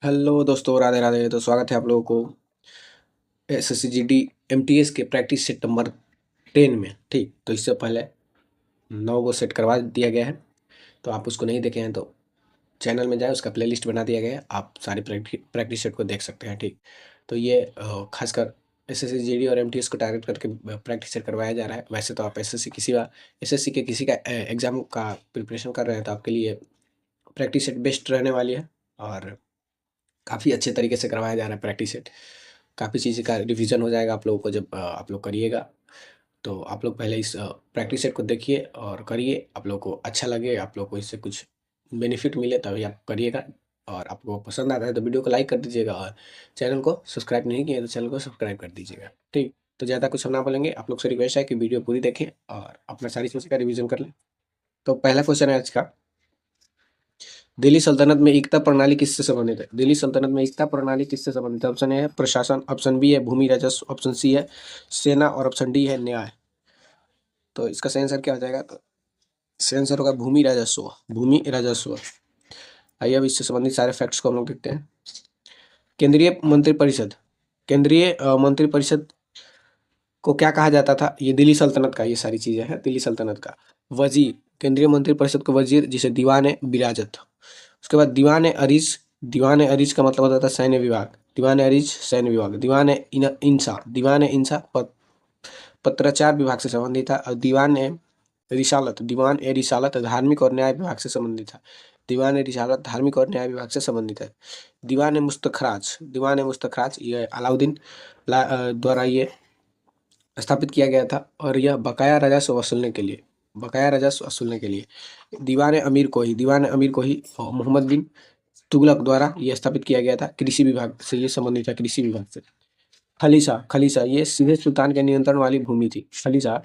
Hello दोस्तों, राधे राधे। तो स्वागत है आप लोगों को एसएससी जीडी एमटीएस के प्रैक्टिस सेट नंबर 10 में। ठीक, तो इससे पहले 9 गो सेट करवा दिया गया है। तो आप उसको नहीं देखे हैं तो चैनल में जाए, उसका प्लेलिस्ट बना दिया गया है, आप सारी प्रैक्टिस सेट को देख सकते हैं। ठीक, तो ये खासकर एसएससी जीडी और एमटीएस को टारगेट करके प्रैक्टिस सेट करवाया जा रहा है। वैसे तो आप एसएससी के किसी का एग्ज़ाम का प्रिपरेशन कर रहे हैं तो आपके लिए प्रैक्टिस सेट बेस्ट रहने वाली है। और काफ़ी अच्छे तरीके से करवाया जा रहा है प्रैक्टिस सेट। काफ़ी चीज़ का रिवीजन हो जाएगा आप लोगों को जब आप लोग करिएगा। तो आप लोग पहले इस प्रैक्टिस सेट को देखिए और करिए। आप लोग को अच्छा लगे, आप लोग को इससे कुछ बेनिफिट मिले तभी आप करिएगा। और आपको पसंद आता है तो वीडियो को लाइक कर दीजिएगा, और चैनल को सब्सक्राइब नहीं किए तो चैनल को सब्सक्राइब कर दीजिएगा। ठीक, तो ज़्यादा कुछ हम ना बोलेंगे, आप लोग से रिक्वेस्ट है कि वीडियो पूरी देखें और अपना सारी चीज़ का रिवीजन कर लें। तो पहला क्वेश्चन है आज का, दिल्ली सल्तनत में एकता प्रणाली किससे संबंधित है? दिल्ली सल्तनत में एकता प्रणाली किससे संबंधित है? ऑप्शन ए है प्रशासन, ऑप्शन बी है भूमि राजस्व, ऑप्शन सी है सेना, और ऑप्शन डी है न्याय। तो इसका सही आंसर क्या हो जाएगा? तो सही आंसर होगा भूमि राजस्व। भूमि राजस्व। आइए अब इससे संबंधित सारे फैक्ट्स को हम लोग देखते हैं। केंद्रीय मंत्रिपरिषद, केंद्रीय मंत्रिपरिषद को क्या कहा जाता था? ये दिल्ली सल्तनत का, ये सारी चीजें हैं दिल्ली सल्तनत का। वजीर, केंद्रीय मंत्रिपरिषद को वजीर, जिसे दीवान ए बिराजत। उसके बाद दीवान ए अरीज, दीवान ए अरीज का मतलब होता था सैन्य विभाग। दीवान ए अरीज सैन्य विभाग। दीवान ए इंसा, दीवान ए इंसा पत्राचार विभाग से संबंधित था। और दीवान ए रिसालत, दीवान ए रिसालत धार्मिक और न्याय विभाग से संबंधित था। दीवान ए रिसालत धार्मिक और न्याय विभाग से संबंधित है। दीवान ए मुस्तखराज, दीवान ए मुस्तखराज ये अलाउद्दीन द्वारा ये स्थापित किया गया था, और यह बकाया राजस्व वसूलने के लिए, बकाया राजस्व वसूलने के लिए। दीवान अमीर कोही, दीवान अमीर कोही मोहम्मद बिन तुगलक द्वारा यह स्थापित किया गया था। कृषि विभाग से ये संबंधित था, कृषि विभाग से। खलीसा, खलीसा ये सीधे सुल्तान के नियंत्रण वाली भूमि थी। खलीसा,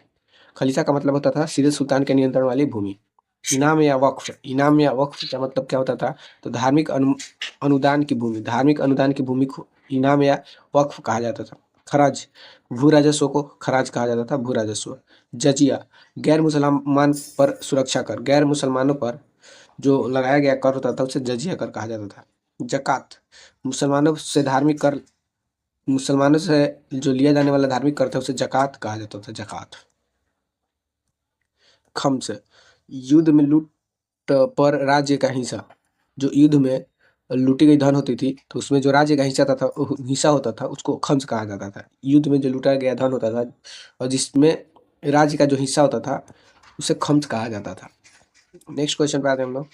खलीसा का मतलब होता था सीधे सुल्तान के नियंत्रण वाली भूमि। इनाम या वक्फ, इनाम या वक्फ का मतलब क्या होता था? तो धार्मिक अनुदान की भूमि, धार्मिक अनुदान की भूमि को इनाम या वक्फ कहा जाता था। खराज, भू राजस्व को खराज कहा जाता था, भू राजस्व। जजिया, गैर मुसलमान पर सुरक्षा कर, गैर मुसलमानों पर जो लगाया गया कर होता था उसे जजिया कर कहा जाता था। जक़ात, मुसलमानों से धार्मिक कर, मुसलमानों से जो लिया जाने वाला धार्मिक कर था उसे जक़ात कहा जाता था, जक़ात। खम्स, युद्ध में लूट पर राज्य का हिस्सा, जो युद्ध में लूटी गई धन होती थी तो उसमें जो राज्य का हिस्सा होता था उसको खम्स कहा जाता था। युद्ध में जो लूटा गया धन होता था और जिसमें राज्य का जो हिस्सा होता था उसे खम्स कहा जाता था। नेक्स्ट क्वेश्चन पे आते हैं हम लोग।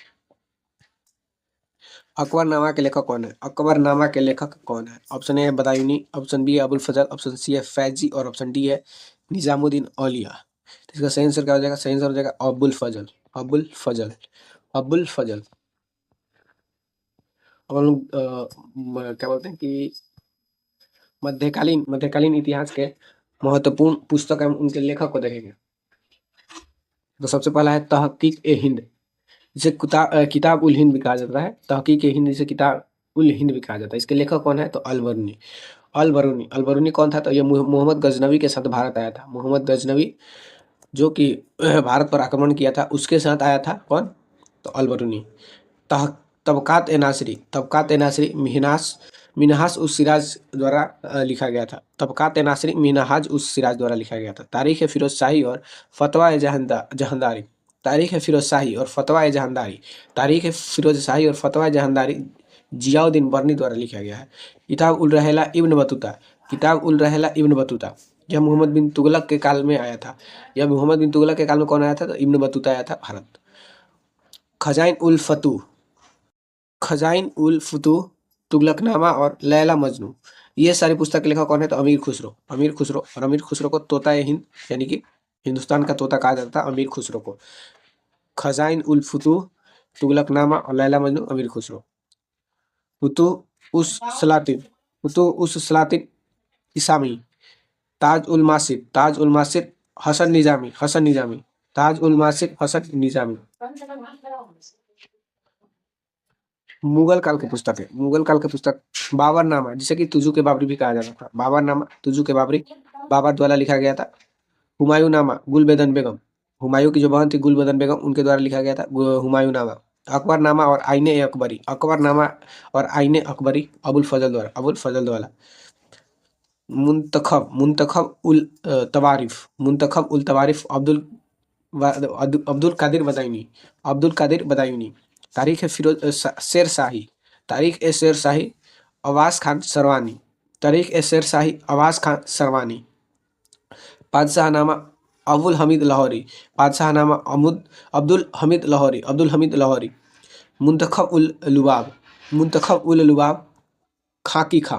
अकबरनामा के लेखक कौन है? अकबरनामा के लेखक कौन है? ऑप्शन ए है बदायूनी, ऑप्शन बी है अबुल फजल, ऑप्शन सी है फैजी, और ऑप्शन डी है निजामुद्दीन औलिया। तो इसका सही आंसर क्या हो जाएगा? सही आंसर हो जाएगा अबुल फजल, अबुल फजल, अबुल फजल। अब हम लोग क्या बोलते हैं कि मध्यकालीन मध्यकालीन इतिहास के महत्वपूर्ण पुस्तक एवं उनके लेखक को देखेंगे। तो सबसे पहला है तहकीक ए हिंद, जिसे किताब उल हिंद भी कहा जाता है। तहकीक ए हिंद जिसे किताब उल हिंद भी कहा जाता है। इसके लेखक कौन है? तो अल बरूनी, अल बरूनी। अल बरूनी कौन था? तो ये मोहम्मद गजनवी के साथ भारत आया था। मोहम्मद गजनवी जो कि भारत पर आक्रमण किया था उसके साथ आया था। कौन? तो अल बरूनी। तह तबकात ए नासरी, तबकात ए नासरी मिहनास मिनहास उस सिराज द्वारा लिखा गया था। तबकात ए नासरी मिनहाज उस सिराज द्वारा लिखा गया था। तारीख फिरोज शाही और फतवा ए जहांदारी, तारीख फिरोज शाही और फतवा ए जहांदारी, तारीख फिरोज शाही और फतवा ए जहांदारी जियाउद्दीन बर्नी द्वारा लिखा गया है। किताब उल रहेला इब्न बतूता, किताब उल रहेला इब्न बतूता यह मोहम्मद बिन तुगलक के काल में आया था। यह मोहम्मद बिन तुगलक के काल में कौन आया था? तो इब्न बतूता आया था भारत। खजाइन उल फतूह, खजाइन उल फतूह, तुगलकनामा और लैला मजनू, ये सारी पुस्तक के लेखक कौन है? तो अमीर खुसरो, अमीर खुसरो। और अमीर खुसरो को तोता ए हिंद यानी कि हिंदुस्तान का तोता कहा जाता था अमीर खुसरो को। खजाइन उल फतूह, तुगलकनामा और लैला मजनू, अमीर खुसरो। फुतुह उस सलातिन, फुतुह उस सलातिन इसामी, ताज उल मासिर, ताज उल मासिर हसन निजामी, हसन निजामी, ताज उल मासिर हसन निजामी। मुगल काल की पुस्तक है, मुगल काल की पुस्तक। बाबरनामा, जिसे कि तुजू के बाबरी भी कहा जाता था। बाबरनामा तुजू के बाबरी, बाबर द्वारा लिखा गया था। हुमायूं नामा गुलबदन बेगम, हुमायूं की जो बहन थी गुलबदन बेगम उनके द्वारा लिखा गया था हुमायूं नामा। अकबरनामा और आईने अकबरी, अकबरनामा और आईने अकबरी अबुल फजल द्वारा। मुंतखब उल तवारिफ अब्दुल कादिर बदायूनी, तारीख फिरोज शेर शाही, अवास खान सरवानी, बादशाहनामा अब्दुल हमीद लाहौरी, मुंतखब उल लुबाब खाकी खा,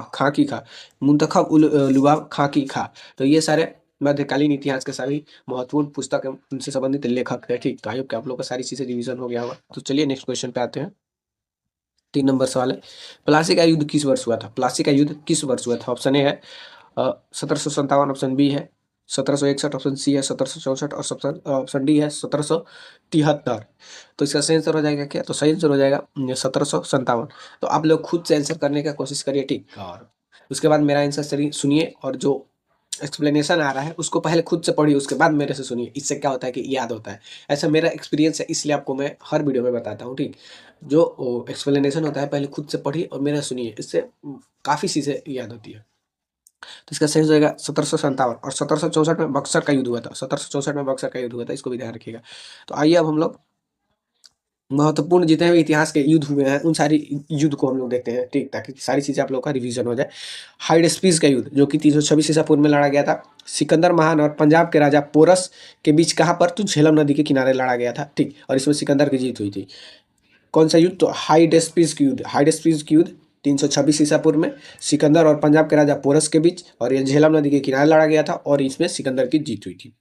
लुबाब खाकी खा। तो ये सारे मध्यकालीन इतिहास के सभी महत्वपूर्ण पुस्तक एवं उनसे संबंधित लेखक है। ठीक, तो आई होप कि आप लोग का सारी चीजें रिवीजन हो गया होगा। तो चलिए नेक्स्ट क्वेश्चन पे आते हैं। 3 नंबर सवाल है, प्लासी का युद्ध किस वर्ष हुआ था? प्लासी का युद्ध किस वर्ष हुआ था? ऑप्शन ए है 1757, ऑप्शन बी है 1761, ऑप्शन सी है 1764 और ऑप्शन डी है 1773। तो इसका सही आंसर हो जाएगा क्या? तो सही आंसर हो जाएगा 1757। तो आप लोग खुद से आंसर करने का कोशिश करिए, ठीक, और उसके बाद मेरा आंसर सुनिए और जो एक्सप्लेनेशन आ रहा है उसको पहले खुद से पढ़िए, उसके बाद मेरे से सुनिए। इससे क्या होता है कि याद होता है। ऐसा मेरा एक्सपीरियंस है, इसलिए आपको मैं हर वीडियो में बताता हूँ, ठीक। जो एक्सप्लेनेशन होता है पहले खुद से पढ़िए और मेरा सुनिए, इससे काफ़ी चीज़ें याद होती है। तो इसका सही हो जाएगा 1757। और 1764 में बक्सर का युद्ध हुआ था, 1764 में बक्सर का युद्ध हुआ था, इसको भी ध्यान रखिएगा। तो आइए अब हम लोग महत्वपूर्ण जितने भी इतिहास के युद्ध हुए हैं उन सारी युद्ध को हम लोग देखते हैं, ठीक, ताकि सारी चीज़ें आप लोग का रिवीजन हो जाए। हाइडेस्पीस का युद्ध जो कि 326 ईसा पूर्व में लड़ा गया था, सिकंदर महान और पंजाब के राजा पोरस के बीच कहाँ पर? तो झेलम नदी के किनारे लड़ा गया था, ठीक, और इसमें सिकंदर की जीत हुई थी। कौन सा युद्ध? तो हाइडेस्पीस की युद्ध, 326 ईसा पूर्व में सिकंदर और पंजाब के राजा पोरस के बीच, और ये झेलम नदी के किनारे लड़ा गया था और इसमें सिकंदर की जीत हुई थी।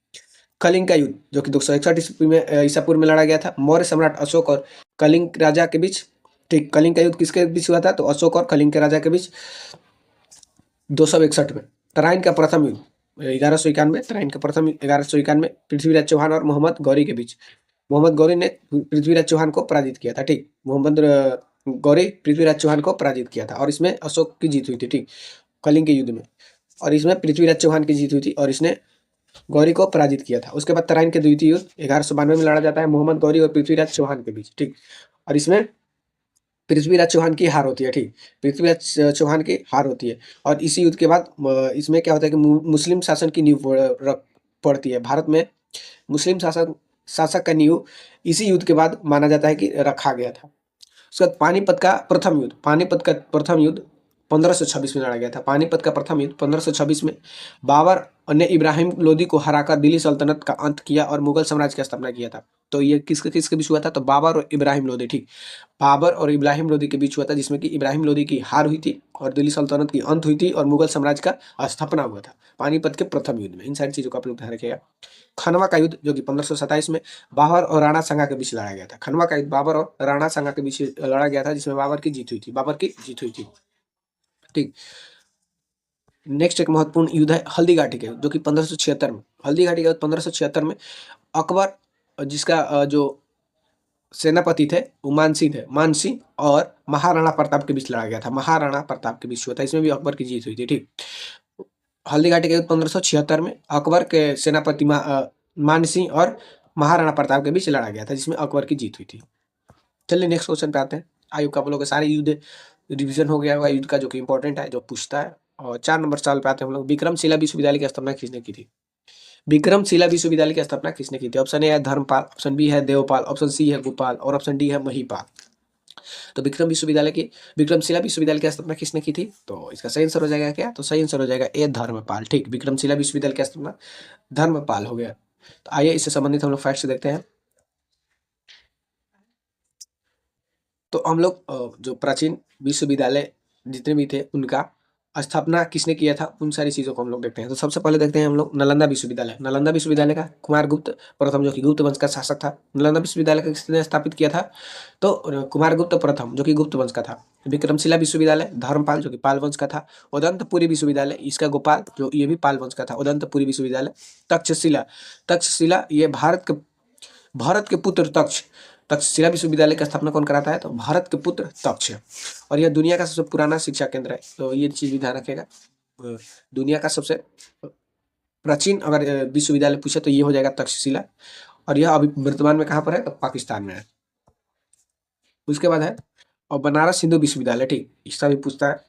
कलिंग का युद्ध जो कि 261 ईसा पूर्व में लड़ा गया था, मौर्य सम्राट अशोक और कलिंग राजा के बीच, ठीक। कलिंग का युद्ध किसके बीच हुआ था? तो अशोक और कलिंग के राजा के बीच 261 में। तराइन का प्रथम युद्ध 1191, तराइन का प्रथम 1191 पृथ्वीराज चौहान और मोहम्मद गौरी के बीच। मोहम्मद गौरी ने पृथ्वीराज चौहान को पराजित किया था, ठीक। गौरी पृथ्वीराज चौहान को पराजित किया था और इसमें अशोक की जीत हुई थी, ठीक, कलिंग के युद्ध में। और इसमें पृथ्वीराज चौहान की जीत हुई थी और इसने गौरी को पराजित किया था। उसके बाद तराइन के द्वितीय युद्ध 1192 में लड़ा जाता है, मोहम्मद गौरी और पृथ्वीराज चौहान के बीच, ठीक। और इसमें पृथ्वीराज चौहान की हार होती है, ठीक, पृथ्वीराज चौहान की हार होती है। और इसी युद्ध के बाद इसमें क्या होता है कि मुस्लिम शासन की नींव पड़ती है भारत में। मुस्लिम शासक का नींव इसी युद्ध के बाद माना जाता है कि रखा गया था। उसके बाद पानीपत का प्रथम युद्ध 1526 में लड़ा गया था। पानीपत का प्रथम युद्ध 1526 में बाबर ने इब्राहिम लोदी को हराकर दिल्ली सल्तनत का अंत किया और मुगल साम्राज्य की स्थापना किया था। तो ये किसके किसके बीच हुआ था? तो बाबर और इब्राहिम लोदी, ठीक, बाबर और इब्राहिम लोदी के बीच हुआ था, जिसमें कि इब्राहिम लोदी की हार हुई थी और दिल्ली सल्तनत की अंत हुई थी और मुगल साम्राज्य का स्थापना हुआ था पानीपत के प्रथम युद्ध में। इन सारी चीजों का आप लोग ध्यान रखिएगा। खनवा का युद्ध जो कि 1527 में बाबर और राणा सांगा के बीच लड़ा गया था। खनवा का युद्ध बाबर और राणा सांगा के बीच लड़ा गया था, जिसमें बाबर की जीत हुई थी, ठीक। नेक्स्ट एक महत्वपूर्ण युद्ध है हल्दी घाटी का युद्ध जो कि 1576 में, हल्दी घाटी का युद्ध 1576 में अकबर जिसका जो सेनापति थे वो मानसिंह और महाराणा प्रताप के बीच लड़ा गया था, महाराणा प्रताप के बीच हुआ था। इसमें भी अकबर की जीत हुई थी, ठीक। हल्दी घाटी का युद्ध 1576 में अकबर के सेनापति मानसिंह और महाराणा प्रताप के बीच लड़ा गया था, जिसमें अकबर की जीत हुई थी। चलिए नेक्स्ट क्वेश्चन पे आते हैं। आयोग का आप लोगों के सारे युद्ध रिवीजन हो गया होगा युद्ध का, जो कि इंपॉर्टेंट है, जो पूछता है। और 4 नंबर सवाल पे आते हैं हम लोग। विक्रमशिला विश्वविद्यालय की स्थापना किसने की थी? विक्रमशिला विश्वविद्यालय की स्थापना किसने की थी? ऑप्शन ए है धर्मपाल, ऑप्शन बी है देवपाल, ऑप्शन सी है गोपाल और ऑप्शन डी है महिपाल। तो विक्रमशिला विश्वविद्यालय की स्थापना किसने की थी? तो इसका सही आंसर हो जाएगा क्या? तो सही आंसर हो जाएगा ए धर्मपाल, ठीक। विक्रमशिला विश्वविद्यालय की स्थापना धर्मपाल हो गया। तो आइए इससे संबंधित हम लोग फैक्ट्स देखते हैं। तो हम लोग जो प्राचीन विश्वविद्यालय जितने भी थे उनका स्थापना किसने किया था, उन सारी चीज़ों को हम लोग देखते हैं। तो सबसे पहले देखते हैं हम लोग नालंदा विश्वविद्यालय। नालंदा विश्वविद्यालय का कुमारगुप्त प्रथम जो कि गुप्त वंश का शासक था। नालंदा विश्वविद्यालय का किसने स्थापित किया था? तो कुमारगुप्त प्रथम जो कि गुप्त वंश का था। विक्रमशिला विश्वविद्यालय धर्मपाल जो कि पाल वंश का था। उदंतपुरी विश्वविद्यालय इसका गोपाल जो ये भी पाल वंश का था, उदंतपुरी विश्वविद्यालय। तक्षशिला ये भारत के पुत्र तक्षशिला विश्वविद्यालय की स्थापना कौन कराता है? तो भारत के पुत्र तक्ष है। और यह दुनिया का सबसे पुराना शिक्षा केंद्र है, तो ये चीज भी ध्यान रखेगा। दुनिया का सबसे प्राचीन अगर विश्वविद्यालय पूछे तो ये हो जाएगा तक्षशिला। और यह अभी वर्तमान में कहाँ पर है? तो पाकिस्तान में है। उसके बाद है और बनारस हिंदू विश्वविद्यालय, ठीक, इसका भी पूछता है।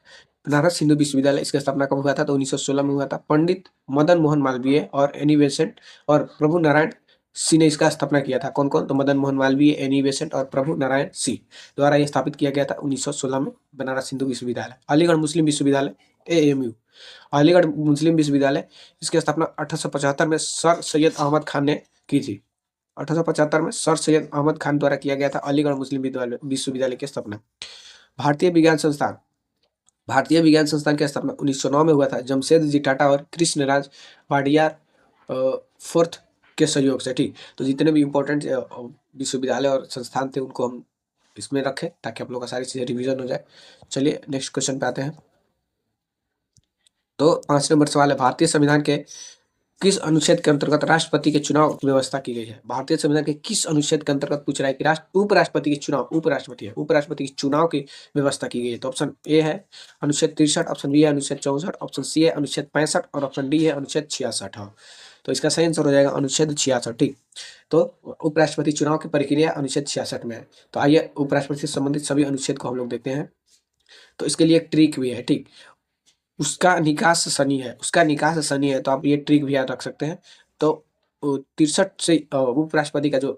बनारस हिंदू विश्वविद्यालय, इसका स्थापना कब हुआ था? तो 1916 में हुआ था। पंडित मदन मोहन मालवीय और एनी बेसेंट और प्रभु नारायण सिंह ने इसका स्थापना किया था। कौन कौन? तो मदन मोहन मालवीय, एनी बेसेंट और प्रभु नारायण सिंह द्वारा यह स्थापित किया गया था 1916 में, बनारस हिंदू विश्वविद्यालय। अलीगढ़ मुस्लिम विश्वविद्यालय, AMU, अलीगढ़ मुस्लिम विश्वविद्यालय, इसकी स्थापना 1875 में सर सैयद अहमद खान ने की थी। 1875 में सर सैयद अहमद खान द्वारा किया गया था अलीगढ़ मुस्लिम विश्वविद्यालय की स्थापना। भारतीय विज्ञान संस्थान, भारतीय विज्ञान संस्थान की स्थापना 1909 में हुआ था, जमशेद जी टाटा और कृष्णराज वाडियार फोर्थ के सहयोग से, ठीक। तो जितने भी इंपॉर्टेंट विश्वविद्यालय और संस्थान थे उनको हम इसमें रखें ताकि आप लोग का सारी चीजें रिवीजन हो जाए। चलिए नेक्स्ट क्वेश्चन पे आते हैं। तो 5 नंबर सवाल है, भारतीय संविधान के किस अनुच्छेद के अंतर्गत राष्ट्रपति के चुनाव की व्यवस्था की गई है? भारतीय संविधान के किस अनुच्छेद के अंतर्गत पूछ रहा है कि उपराष्ट्रपति के चुनाव, उपराष्ट्रपति है, उपराष्ट्रपति के चुनाव की व्यवस्था की गई है? तो ऑप्शन ए है अनुच्छेद 63, ऑप्शन बी है अनुच्छेद 64, ऑप्शन सी है अनुच्छेद 65 और ऑप्शन डी है अनुच्छेद 66। हाँ, तो इसका सही आंसर हो जाएगा अनुच्छेद 66, ठीक। तो उपराष्ट्रपति चुनाव की प्रक्रिया अनुच्छेद 66 में है। तो आइए उपराष्ट्रपति से संबंधित सभी अनुच्छेद को हम लोग देखते हैं। तो इसके लिए एक ट्रिक भी है, ठीक। उसका निकास शनि है, उसका निकास शनि है, तो आप ये ट्रिक भी याद रख सकते हैं। तो 63 से उपराष्ट्रपति का जो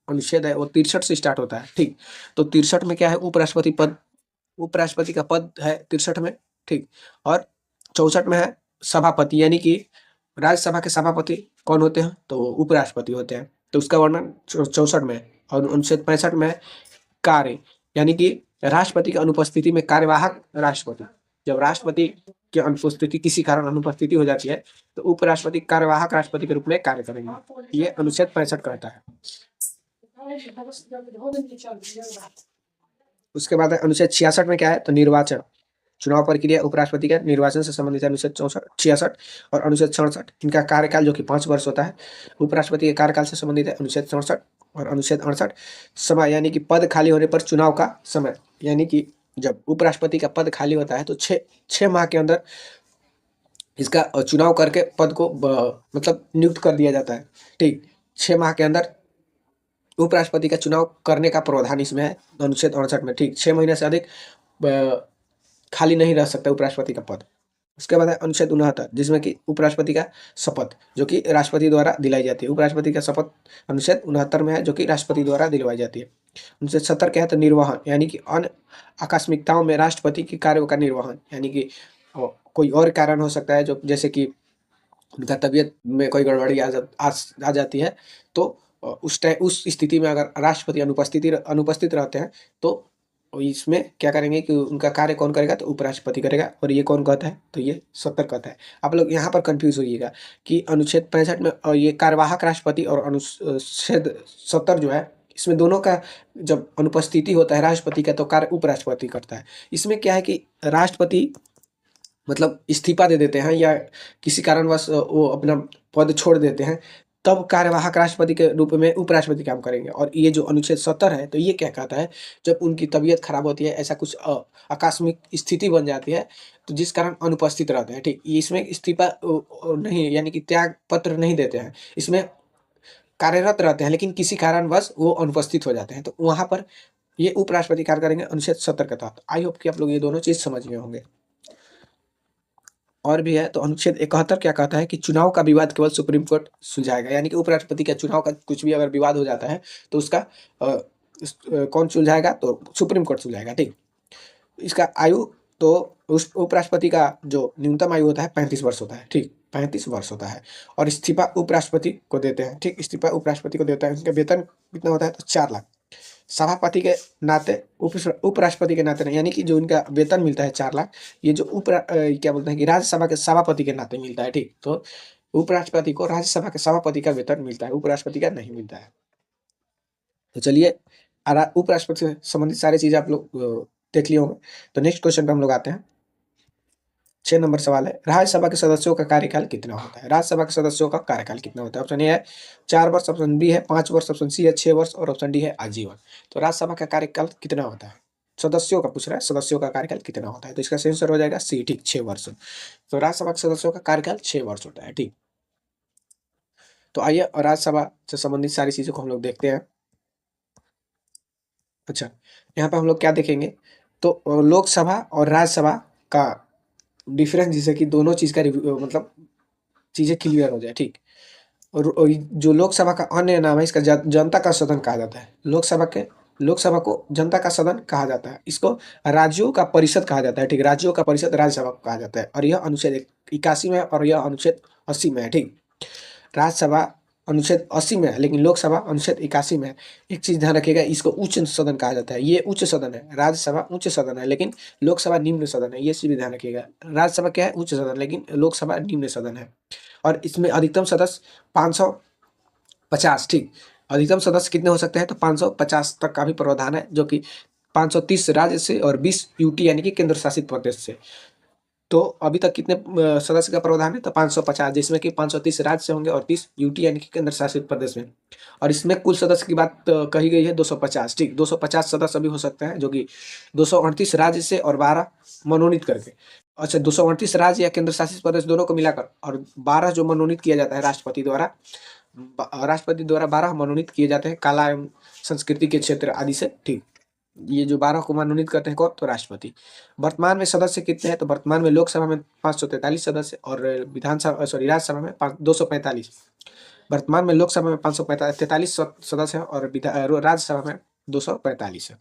अनुच्छेद है वो 63 से स्टार्ट होता है, ठीक। तो 63 में क्या है? उपराष्ट्रपति पद, उपराष्ट्रपति का पद है 63 में, ठीक। और 64 में है सभापति, यानी कि राज्यसभा के सभापति कौन होते हैं? तो उपराष्ट्रपति होते हैं। तो उसका वर्णन 64 में है। और अनुच्छेद 65 में है कार्य, यानी कि राष्ट्रपति की अनुपस्थिति में कार्यवाहक राष्ट्रपति, जब राष्ट्रपति की अनुपस्थिति, किसी कारण अनुपस्थिति हो जाती है, तो उपराष्ट्रपति कार्यवाहक राष्ट्रपति के रूप में कार्य करेंगे। ये अनुच्छेद 65 कहता है। उसके बाद अनुच्छेद 66 में क्या है? तो निर्वाचन, चुनाव प्रक्रिया उपराष्ट्रपति के निर्वाचन से संबंधित है अनुच्छेद 66 और अनुच्छेद 67। इनका कार्यकाल जो कि 5 वर्ष होता है। उपराष्ट्रपति के कार्यकाल से संबंधित है अनुच्छेद 67 और अनुच्छेद 68। समय, यानी कि पद खाली होने पर चुनाव का समय, यानी कि जब उपराष्ट्रपति का पद खाली होता है तो 6 माह के अंदर इसका चुनाव करके पद को मतलब नियुक्त कर दिया जाता है, ठीक। 6 माह के अंदर उपराष्ट्रपति का चुनाव करने का प्रावधान इसमें है अनुच्छेद 68 में, ठीक। 6 महीने से अधिक खाली नहीं रह सकता उपराष्ट्रपति का पद। उसके बाद है अनुच्छेद 69, जिसमें कि उपराष्ट्रपति का शपथ, जो कि राष्ट्रपति द्वारा दिलाई जाती है। उपराष्ट्रपति का शपथ अनुच्छेद 69 में है, जो कि राष्ट्रपति द्वारा दिलवाई जाती है। अनुच्छेद 70 क्या है? तो निर्वहन, यानी कि अन्य आकस्मिकताओं में राष्ट्रपति के कार्यों का निर्वहन, यानी कि कोई और कारण हो सकता है, जो जैसे कि उनका तबीयत में कोई गड़बड़ी आ जाती है, तो उस स्थिति में अगर राष्ट्रपति अनुपस्थित रहते हैं, तो इसमें क्या करेंगे कि उनका कार्य कौन करेगा? तो उपराष्ट्रपति करेगा। और ये कौन कहता है? तो ये 70 कहता है। आप लोग यहाँ पर कंफ्यूज होइएगा कि अनुच्छेद 65 में ये कार्यवाहक राष्ट्रपति और अनुच्छेद 70 जो है, इसमें दोनों का जब अनुपस्थिति होता है राष्ट्रपति का, तो कार्य उपराष्ट्रपति करता है। इसमें क्या है कि राष्ट्रपति मतलब इस्तीफा दे देते हैं या किसी कारणवश वो अपना पद छोड़ देते हैं, तब कार्यवाहक राष्ट्रपति के रूप में उपराष्ट्रपति काम करेंगे। और ये जो अनुच्छेद 70 है, तो ये क्या कहता है? जब उनकी तबीयत खराब होती है, ऐसा कुछ आकस्मिक स्थिति बन जाती है, तो जिस कारण अनुपस्थित रहते हैं, ठीक, इसमें इस्तीफा नहीं, यानी कि त्याग पत्र नहीं देते हैं, इसमें कार्यरत रहते हैं, लेकिन किसी कारणवश वो अनुपस्थित हो जाते हैं, तो वहाँ पर ये उपराष्ट्रपति कार्य करेंगे अनुच्छेद 70 के तहत। आई होप कि आप लोग ये दोनों चीज समझ गए होंगे। और भी है, तो अनुच्छेद 71 क्या कहता है कि चुनाव का विवाद केवल सुप्रीम कोर्ट सुलझाएगा, यानी कि उपराष्ट्रपति का चुनाव का कुछ भी अगर विवाद हो जाता है, तो उसका कौन सुलझाएगा? तो सुप्रीम कोर्ट सुलझाएगा, ठीक। इसका आयु, तो उस उपराष्ट्रपति का जो न्यूनतम आयु होता है 35 वर्ष होता है, ठीक, 35 वर्ष होता है। और इस्तीफा उपराष्ट्रपति को देते हैं, ठीक, इस्तीफा उपराष्ट्रपति को देता है। उनका वेतन कितना होता है? तो 4 लाख। सभापति के नाते, उपराष्ट्रपति के नाते नहीं, यानी कि जो इनका वेतन मिलता है 4 लाख, ये जो क्या बोलते हैं कि राज्यसभा के सभापति के नाते मिलता है, ठीक। तो उपराष्ट्रपति को राज्यसभा के सभापति का वेतन मिलता है, उपराष्ट्रपति का नहीं मिलता है। तो चलिए, उपराष्ट्रपति से संबंधित सारी चीजें आप लोग देख लिए होंगे। तो नेक्स्ट क्वेश्चन पे हम लोग आते हैं। 6 नंबर सवाल है, राज्यसभा के सदस्यों का कार्यकाल कितना होता है? राज्यसभा के सदस्यों का कार्यकाल कितना होता है? ऑप्शन ए है 4 वर्ष, ऑप्शन बी है 5 वर्ष, ऑप्शन सी है 6 वर्ष और ऑप्शन डी है आजीवन। तो राज्यसभा का कार्यकाल कितना होता है? सदस्यों का पूछ रहा है, सदस्यों का कार्यकाल कितना होता है? तो इसका सही आंसर हो जाएगा सी, ठीक, 6 वर्ष। तो राज्यसभा के सदस्यों का कार्यकाल 6 वर्ष होता है, ठीक। तो आइए राज्यसभा से संबंधित सारी चीजों को हम लोग देखते हैं। अच्छा, यहाँ पे हम लोग क्या देखेंगे, तो लोकसभा और राज्यसभा का डिफरेंस, जिससे कि दोनों चीज़ का रिव्यू मतलब चीज़ें क्लियर हो जाए, ठीक। और जो लोकसभा का अन्य नाम है, इसका जनता का सदन कहा जाता है। लोकसभा को जनता का सदन कहा जाता है। इसको राज्यों का परिषद कहा जाता है, ठीक। राज्यों का परिषद राज्यसभा को कहा जाता है, और यह अनुच्छेद 81 में है और यह अनुच्छेद 80 में है, ठीक। राज्यसभा अनुच्छेद 80 में है, लेकिन लोकसभा अनुच्छेद 81 में है। एक चीज ध्यान रखिएगा, इसको उच्च सदन कहा जाता है। ये उच्च सदन है, राज्यसभा उच्च सदन है, लेकिन लोकसभा निम्न सदन है। ये चीज भी ध्यान रखिएगा, राज्यसभा क्या है, उच्च सदन, लेकिन लोकसभा निम्न सदन है। और इसमें अधिकतम सदस्य 550, ठीक। अधिकतम सदस्य कितने हो सकते हैं, तो 550 तक का भी प्रावधान है, जो कि 530 राज्य से और 20 यूटी यानी कि केंद्र शासित प्रदेश से। तो अभी तक कितने सदस्य का प्रावधान है, तो 550, जिसमें कि 530 राज्य से होंगे और 30 यूटी यानी कि केंद्र शासित प्रदेश में। और इसमें कुल सदस्य की बात कही गई है 250, ठीक। 250 सदस्य अभी हो सकते हैं, जो कि 238 राज्य से और 12 मनोनीत करके। अच्छा, 238 राज्य या केंद्र शासित प्रदेश दोनों को मिलाकर, और 12 जो मनोनीत किया जाता है राष्ट्रपति द्वारा। राष्ट्रपति द्वारा 12 मनोनीत किए जाते हैं कला एवं संस्कृति के क्षेत्र आदि से, ठीक। ये जो 12 को मनोनीत करते हैं कौन, तो राष्ट्रपति। वर्तमान में सदस्य कितने हैं, तो वर्तमान में लोकसभा में 543 सदस्य और विधानसभा सॉरी राज्यसभा में 245। वर्तमान में लोकसभा में 543 सदस्य है और राज्यसभा में 245 है।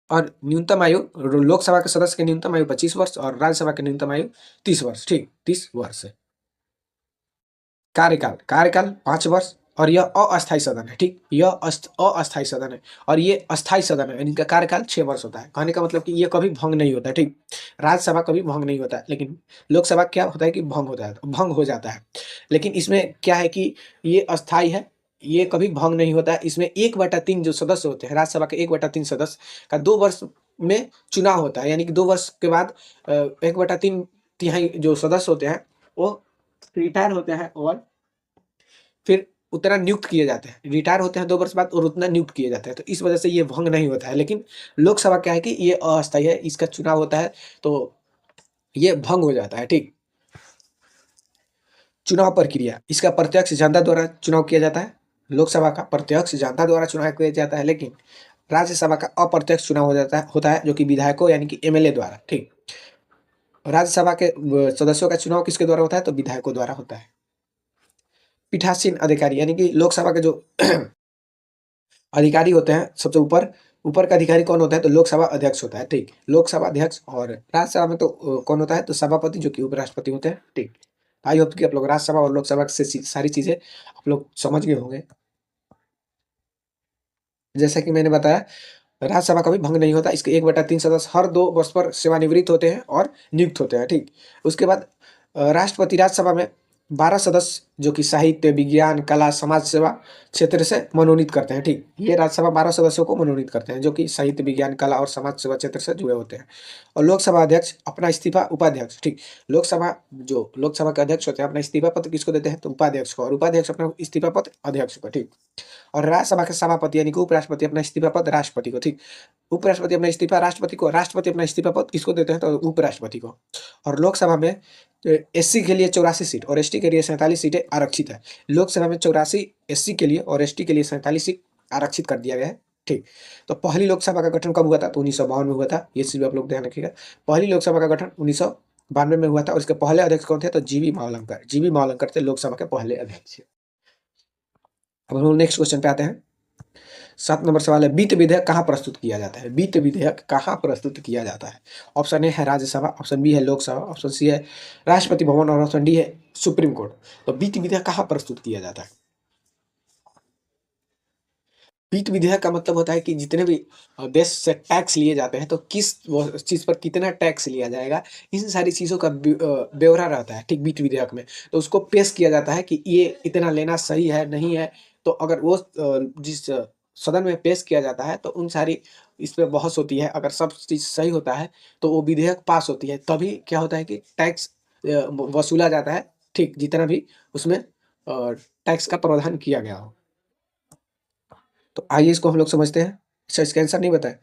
और न्यूनतम आयु, लोकसभा के सदस्य की न्यूनतम आयु 25 वर्ष और राज्यसभा की न्यूनतम आयु 30 वर्ष, ठीक। 30 वर्ष है। कार्यकाल, कार्यकाल 5 वर्ष, और यह अस्थायी सदन है, ठीक। यह अस्थायी सदन है, और ये अस्थायी सदन है, इनका कार्यकाल 6 वर्ष होता है। कहने का मतलब कि ये कभी भंग नहीं होता है, ठीक। राज्यसभा कभी भंग नहीं होता है, लेकिन लोकसभा क्या होता है कि भंग हो जाता है। लेकिन इसमें क्या है कि ये अस्थायी है, ये कभी भंग नहीं होता है। इसमें 1/3 जो सदस्य होते हैं, राज्यसभा के 1/3 सदस्य का 2 वर्ष में चुनाव होता है, यानी कि 2 वर्ष के बाद 1/3 तिहाई जो सदस्य होते हैं वो रिटायर होते हैं, और फिर उतना नियुक्त किए जाते हैं। रिटायर होते हैं 2 वर्ष बाद और उतना नियुक्त किए जाते हैं। तो इस वजह से ये भंग नहीं होता है। लेकिन लोकसभा क्या है कि ये अस्थायी है, इसका चुनाव होता है तो ये भंग हो जाता है, ठीक। चुनाव प्रक्रिया, इसका प्रत्यक्ष जनता द्वारा चुनाव किया जाता है। लोकसभा का प्रत्यक्ष जनता द्वारा चुनाव किया जाता है, लेकिन राज्यसभा का अप्रत्यक्ष चुनाव हो जाता है होता है, जो कि विधायकों यानी कि एमएलए द्वारा, ठीक। राज्यसभा के सदस्यों का चुनाव किसके द्वारा होता है, तो विधायकों द्वारा होता है। पीठासीन अधिकारी यानी कि लोकसभा के जो अधिकारी होते हैं सबसे ऊपर, ऊपर का अधिकारी कौन होता है, तो लोकसभा अध्यक्ष होता है, ठीक। लोकसभा अध्यक्ष, और राज्यसभा में तो कौन होता है, तो सभापति, जो कि उपराष्ट्रपति होते हैं, ठीक। आई होप कि आप लोग राज्यसभा और लोकसभा से सारी चीजें आप लोग समझ गए होंगे। जैसा कि मैंने बताया, राज्यसभा कभी भंग नहीं होता। इसके 1/3 सदस्य हर 2 वर्ष पर सेवानिवृत्त होते हैं और नियुक्त होते हैं, ठीक। उसके बाद राष्ट्रपति राज्यसभा में 12 सदस्य, जो कि साहित्य, विज्ञान, कला, समाज सेवा क्षेत्र से मनोनीत करते हैं, ठीक। ये राज्यसभा 12 सदस्यों को मनोनीत करते हैं, जो कि साहित्य, विज्ञान, कला और समाज सेवा क्षेत्र से जुड़े होते हैं। और लोकसभा अध्यक्ष अपना इस्तीफा उपाध्यक्ष, ठीक। लोकसभा के अध्यक्ष होते हैं, अपना इस्तीफा पत्र किसको देते हैं, तो उपाध्यक्ष को, और उपाध्यक्ष अपना इस्तीफा पत्र अध्यक्ष को, ठीक। और राज्यसभा के सभापति यानी कि उपराष्ट्रपति अपना इस्तीफा पद राष्ट्रपति को, ठीक। उपराष्ट्रपति अपना इस्तीफा राष्ट्रपति को, राष्ट्रपति अपना इस्तीफा पद किसको देते हैं, तो उपराष्ट्रपति को। और लोकसभा में एससी के लिए 84 सीट और एसटी के लिए 47 सीटें आरक्षित है। लोकसभा में 84 एससी के लिए और एसटी के लिए 47 सीट आरक्षित कर दिया गया है, ठीक। तो पहली लोकसभा का गठन कब हुआ था, तो 1952 में हुआ था। ये चीज आप लोग ध्यान रखिएगा। पहली लोकसभा का गठन 1992 में हुआ था, और इसके पहले अध्यक्ष कौन थे, तो जीवी मावलंकर। जीवी मावलंकर थे लोकसभा के पहले अध्यक्ष। अब हम लोग नेक्स्ट क्वेश्चन पे आते हैं। 7 नंबर सवाल है, वित्त विधेयक कहाँ प्रस्तुत किया जाता है। वित्त विधेयक कहाँ प्रस्तुत किया जाता है। ऑप्शन ए है राज्यसभा, ऑप्शन बी है लोकसभा, ऑप्शन सी है राष्ट्रपति भवन, और ऑप्शन डी है सुप्रीम कोर्ट। तो वित्त विधेयक कहाँ प्रस्तुत किया जाता है। वित्त विधेयक का मतलब होता है कि जितने भी देश से टैक्स लिए जाते हैं, तो किस चीज पर कितना टैक्स लिया जाएगा, इन सारी चीजों का ब्यौरा रहता है, ठीक। वित्त विधेयक में तो उसको पेश किया जाता है कि ये इतना लेना सही है नहीं है। तो अगर वो जिस सदन में पेश किया जाता है, तो उन सारी इस पे बहस होती है। अगर सब चीज सही होता है तो वो विधेयक पास होती है। तभी क्या होता है कि टैक्स वसूला जाता है, ठीक। जितना भी उसमें टैक्स का प्रावधान किया गया हो। तो आइए इसको हम लोग समझते हैं। अच्छा, इसका आंसर नहीं बताया,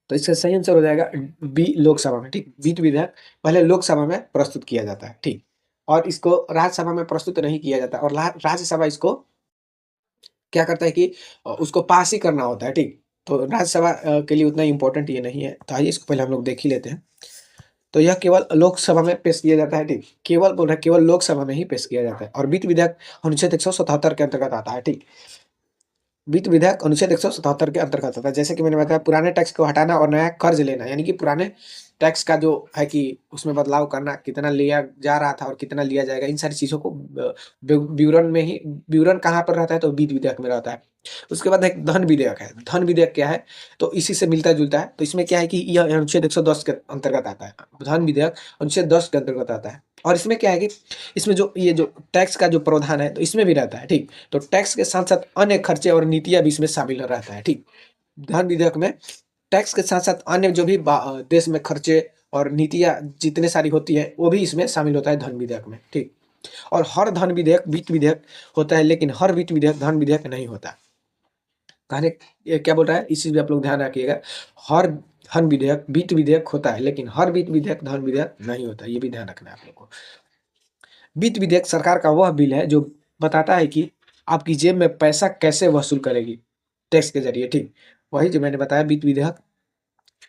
तो इसका सही आंसर हो जाएगा बी लोकसभा में, ठीक। वित्त विधेयक पहले लोकसभा में प्रस्तुत किया जाता है, ठीक। और इसको राज्यसभा में प्रस्तुत नहीं किया जाता और राज्यसभा इसको क्या करता है कि उसको पास ही करना होता है, ठीक। तो राज्यसभा के लिए उतना इम्पोर्टेंट ये नहीं है। तो आइए इसको पहले हम लोग देख ही लेते हैं। तो यह केवल लोकसभा में पेश किया जाता है, ठीक। केवल बोल रहे हैं, केवल लोकसभा में ही पेश किया जाता है और वित्त विधेयक अनुच्छेद 177 के अंतर्गत आता है, ठीक। वित्त विधेयक अनुच्छेद 177 के अंतर्गत आता है। जैसे कि मैंने बताया, पुराने टैक्स को हटाना और नया कर्ज लेना, यानी कि पुराने टैक्स का जो है कि उसमें बदलाव करना, कितना लिया जा रहा था और कितना लिया जाएगा, इन सारी चीज़ों को विवरण में ही, विवरण कहाँ पर रहता है, तो वित्त विधेयक में रहता है। उसके बाद एक धन विधेयक है। धन विधेयक क्या है, तो इसी से मिलता-जुलता है। तो इसमें क्या है कि यह अनुच्छेद 110 के अंतर्गत आता है। धन विधेयक अनुच्छेद 10 के अंतर्गत आता है और इसमें क्या है कि इसमें जो ये जो टैक्स का जो प्रावधान है, तो इसमें भी रहता है, ठीक। तो टैक्स के साथ-साथ अन्य खर्चे और नीतियाँ भी इसमें शामिल रहता है, ठीक। धन विधेयक में टैक्स के साथ-साथ अन्य जो भी देश में खर्चे और नीतियाँ जितने सारी होती हैं, वो भी इसमें शामिल होता है धन विधेयक में, ठीक। और हर धन विधेयक वित्त विधेयक होता है, लेकिन हर वित्त विधेयक धन विधेयक नहीं होता। कहने ये क्या बोल रहा है, इस चीज़ में आप लोग ध्यान रखिएगा। हर धन विधेयक वित्त विधेयक होता है, लेकिन हर वित्त विधेयक धन विधेयक नहीं होता। ये भी ध्यान रखना है आप लोग को। वित्त विधेयक सरकार का वह बिल है जो बताता है कि आपकी जेब में पैसा कैसे वसूल करेगी, टैक्स के ज़रिए, ठीक। वही जो मैंने बताया, वित्त विधेयक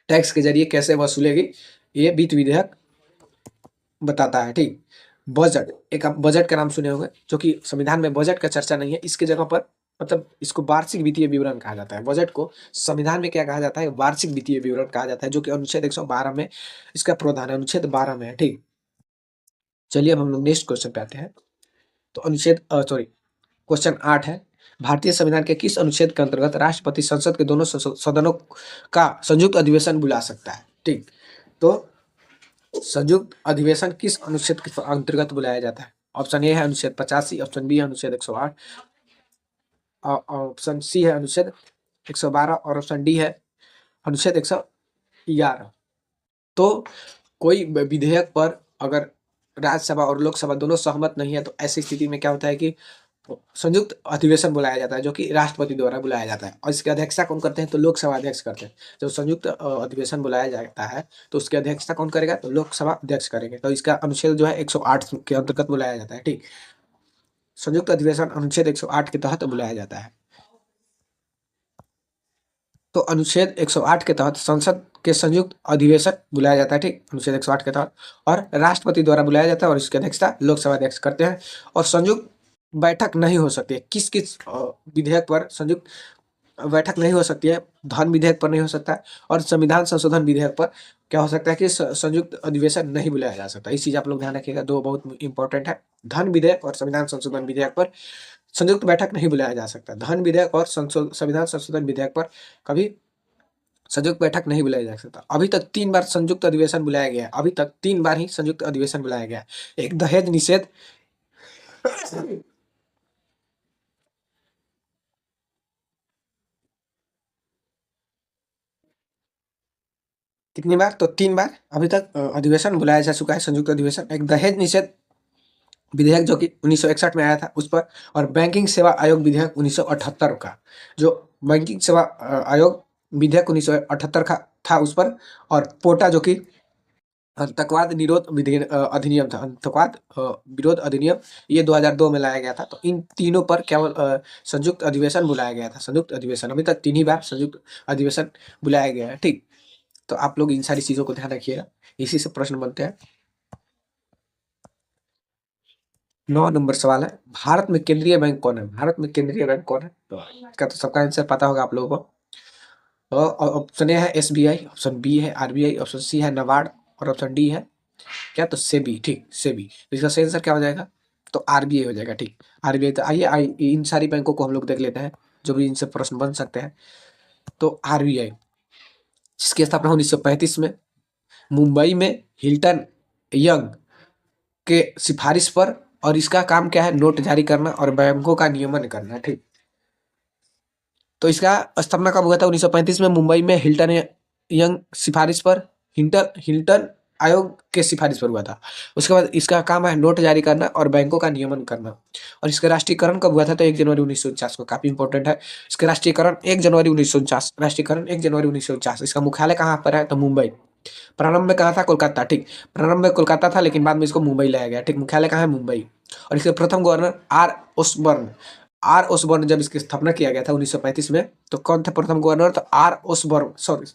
टैक्स के ज़रिए कैसे वसूलेगी, ये वित्त विधेयक बताता है, ठीक। बजट, एक आप बजट का नाम सुने होंगे, जो कि संविधान में बजट का चर्चा नहीं है। इसकी जगह पर मतलब इसको वार्षिक वित्तीय विवरण कहा जाता है। बजट को संविधान में क्या कहा जाता है, वार्षिक वित्तीय विवरण कहा जाता है, जो कि अनुच्छेद 112 में इसका प्रावधान है, अनुच्छेद 12 में है, ठीक। चलिए अब हम लोग नेक्स्ट क्वेश्चन पे आते हैं। तो अनुच्छेद क्वेश्चन 8 है, भारतीय संविधान के किस अनुच्छेद के अंतर्गत राष्ट्रपति संसद के दोनों सदनों का संयुक्त अधिवेशन बुला सकता है, ठीक। तो संयुक्त अधिवेशन किस अनुच्छेद के अंतर्गत बुलाया जाता है? ऑप्शन ए है अनुच्छेद 85, ऑप्शन बी है अनुच्छेद 108, ऑप्शन सी है अनुच्छेद 112 और ऑप्शन डी है अनुच्छेद 111। तो कोई विधेयक पर अगर राज्यसभा और लोकसभा दोनों सहमत नहीं है, तो ऐसी स्थिति में क्या होता है कि संयुक्त अधिवेशन बुलाया जाता है, जो कि राष्ट्रपति द्वारा बुलाया जाता है और इसकी अध्यक्षता कौन करते हैं, तो लोकसभा अध्यक्ष करते हैं। जब संयुक्त अधिवेशन बुलाया जाता है, तो उसकी अध्यक्षता कौन करेगा, तो लोकसभा अध्यक्ष करेंगे। तो इसका अनुच्छेद जो है 108 के अंतर्गत बुलाया जाता है, ठीक। संयुक्त अधिवेशन अनुच्छेद 108 के तहत बुलाया जाता है। तो अनुच्छेद 108 के तहत संसद के संयुक्त अधिवेशन बुलाया जाता है, ठीक। अनुच्छेद 108 के तहत और राष्ट्रपति द्वारा बुलाया जाता है और इसकी अध्यक्षता लोकसभा अध्यक्ष करते हैं। और संयुक्त बैठक नहीं हो सकती है। किस किस विधेयक पर संयुक्त बैठक नहीं हो सकती है? धन विधेयक पर नहीं हो सकता है और संविधान संशोधन विधेयक पर क्या हो सकता है कि संयुक्त अधिवेशन नहीं बुलाया जा सकता। इस चीज आप लोग ध्यान रखिएगा, दो बहुत इंपॉर्टेंट है। धन विधेयक और संविधान संशोधन विधेयक पर संयुक्त बैठक नहीं बुलाया जा सकता। धन विधेयक और संविधान संशोधन विधेयक पर कभी संयुक्त बैठक नहीं बुलाया जा सकता। अभी तक 3 बार संयुक्त अधिवेशन बुलाया गया है। अभी तक 3 बार ही संयुक्त अधिवेशन बुलाया गया है। एक दहेज निषेध कितनी बार, तो 3 बार अभी तक अधिवेशन बुलाया जा चुका है, संयुक्त अधिवेशन। एक दहेज निषेध विधेयक जो कि 1961 में आया था उस पर, और बैंकिंग सेवा आयोग विधेयक 1978 का, जो बैंकिंग सेवा आयोग विधेयक 1978 का था उस पर, और पोटा जो कि आतंकवाद निरोध अधिनियम था, आतंकवाद विरोध अधिनियम, ये 2002 में लाया गया था। तो इन तीनों पर केवल संयुक्त अधिवेशन बुलाया गया था। संयुक्त अधिवेशन अभी तक 3 ही बार संयुक्त अधिवेशन बुलाया गया है, ठीक। तो आप लोग इन सारी चीजों को ध्यान रखिएगा, इसी से प्रश्न बनते हैं। 9 नंबर सवाल है, भारत में केंद्रीय बैंक कौन है? भारत में केंद्रीय बैंक कौन है? तो इसका तो सबका आंसर पता होगा आप लोगों को। ऑप्शन ए है एसबीआई, ऑप्शन बी है आरबीआई, ऑप्शन सी है नाबार्ड और ऑप्शन डी है क्या, तो सेबी, ठीक, सेबी। तो इसका सही आंसर क्या हो जाएगा, तो आरबीआई हो जाएगा, ठीक। आरबीआई। तो आइए इन सारी बैंकों को हम लोग देख लेते हैं जो भी इनसे प्रश्न बन सकते हैं। तो आरबीआई, जिसकी स्थापना 1935 में मुंबई में हिल्टन यंग के सिफारिश पर, और इसका काम क्या है, नोट जारी करना और बैंकों का नियमन करना, ठीक। तो इसका स्थापना कब हुआ था, 1935 में मुंबई में हिल्टन यंग सिफारिश पर, हिल्टन हिल्टन आयोग के सिफारिश पर हुआ था। उसके बाद इसका काम है नोट जारी करना और बैंकों का नियमन करना। और इसका राष्ट्रीयकरण कब हुआ था, तो 1 जनवरी 1949 को, काफी इंपॉर्टेंट है। इसका राष्ट्रीयकरण 1 जनवरी 1949, राष्ट्रीयकरण 1 जनवरी 1949। इसका मुख्यालय कहाँ पर है, तो मुंबई। प्रारंभ में कहाँ था? कोलकाता, ठीक। प्रारंभ में कोलकाता था, लेकिन बाद में इसको मुंबई लाया गया, ठीक। मुख्यालय कहाँ है? मुंबई। और इसके प्रथम गवर्नर आर ओसबर्न। आर ओसबर्न जब इसकी स्थापना किया गया था 1935 में, तो कौन थे प्रथम गवर्नर? तो R Osborne, sorry,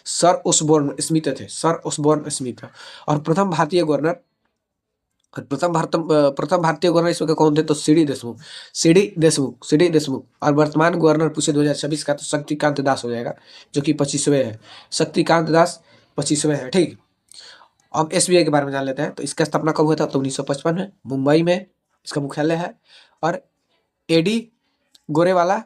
sir Osborne Smith थे, सर ओसबोर्न स्मिथ। और प्रथम भारतीय गवर्नर, और प्रथम भारतीय गवर्नर इसमें के कौन थे? तो सी डी देशमुख। और वर्तमान गवर्नर पूछे 2026 का, तो शक्तिकांत दास हो जाएगा, जो कि 25वें है। शक्तिकांत दास 25वें है, ठीक। अब एसबीआई के बारे में जान लेते हैं। तो इसका स्थापना कब हुआ था? तो 1955 में, मुंबई में इसका मुख्यालय है। और एडी गोरेवाला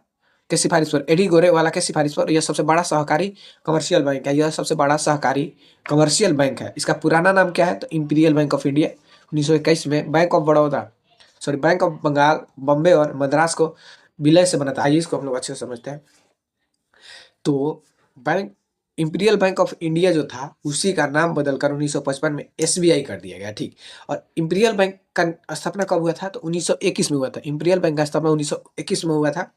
के सिफारिश पर, एडी गोरेवाला के सिफारिश पर यह सबसे बड़ा सहकारी कमर्शियल बैंक है। यह सबसे बड़ा सहकारी कमर्शियल बैंक है। इसका पुराना नाम क्या है? तो इंपीरियल बैंक ऑफ इंडिया। 1921 में bank of Baroda, sorry, bank of Bengal, Bombay और मद्रास को विलय से बना था। आइए इसको हम लोग अच्छे से समझते हैं। तो bank, imperial bank of India जो था, उसी का नाम बदलकर 1955 में एसबीआई कर दिया गया, ठीक। और इंपीरियल बैंक का स्थापना कब हुआ था? तो 1921 में हुआ था। इंपीरियल बैंक का स्थापना 1921 में हुआ था।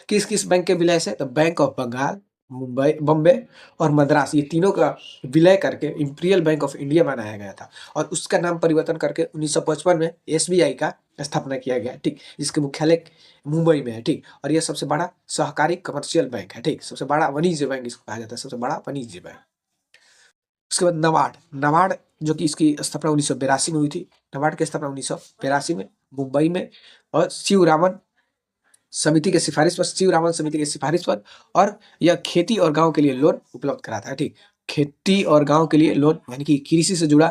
किस किस बैंक के विलय से? तो बैंक ऑफ बंगाल, मुंबई, बॉम्बे और मद्रास, ये तीनों का विलय करके इंपीरियल बैंक ऑफ इंडिया बनाया गया था। और उसका नाम परिवर्तन करके 1955 में एसबीआई का स्थापना किया गया, ठीक। जिसके मुख्यालय मुंबई में है, ठीक। और यह सबसे बड़ा सहकारी कमर्शियल बैंक है, ठीक। सबसे बड़ा वाणिज्य बैंक इसको कहा जाता है, सबसे बड़ा वाणिज्य बैंक। उसके बाद नबार्ड, नबार्ड जो कि इसकी स्थापना 1982 में हुई थी। नबार्ड की स्थापना 1982 में मुंबई में, और शिवरामन समिति के सिफारिश पर। और यह खेती और गांव के लिए लोन उपलब्ध कराता है, ठीक। खेती और गांव के लिए लोन, यानी कि कृषि से जुड़ा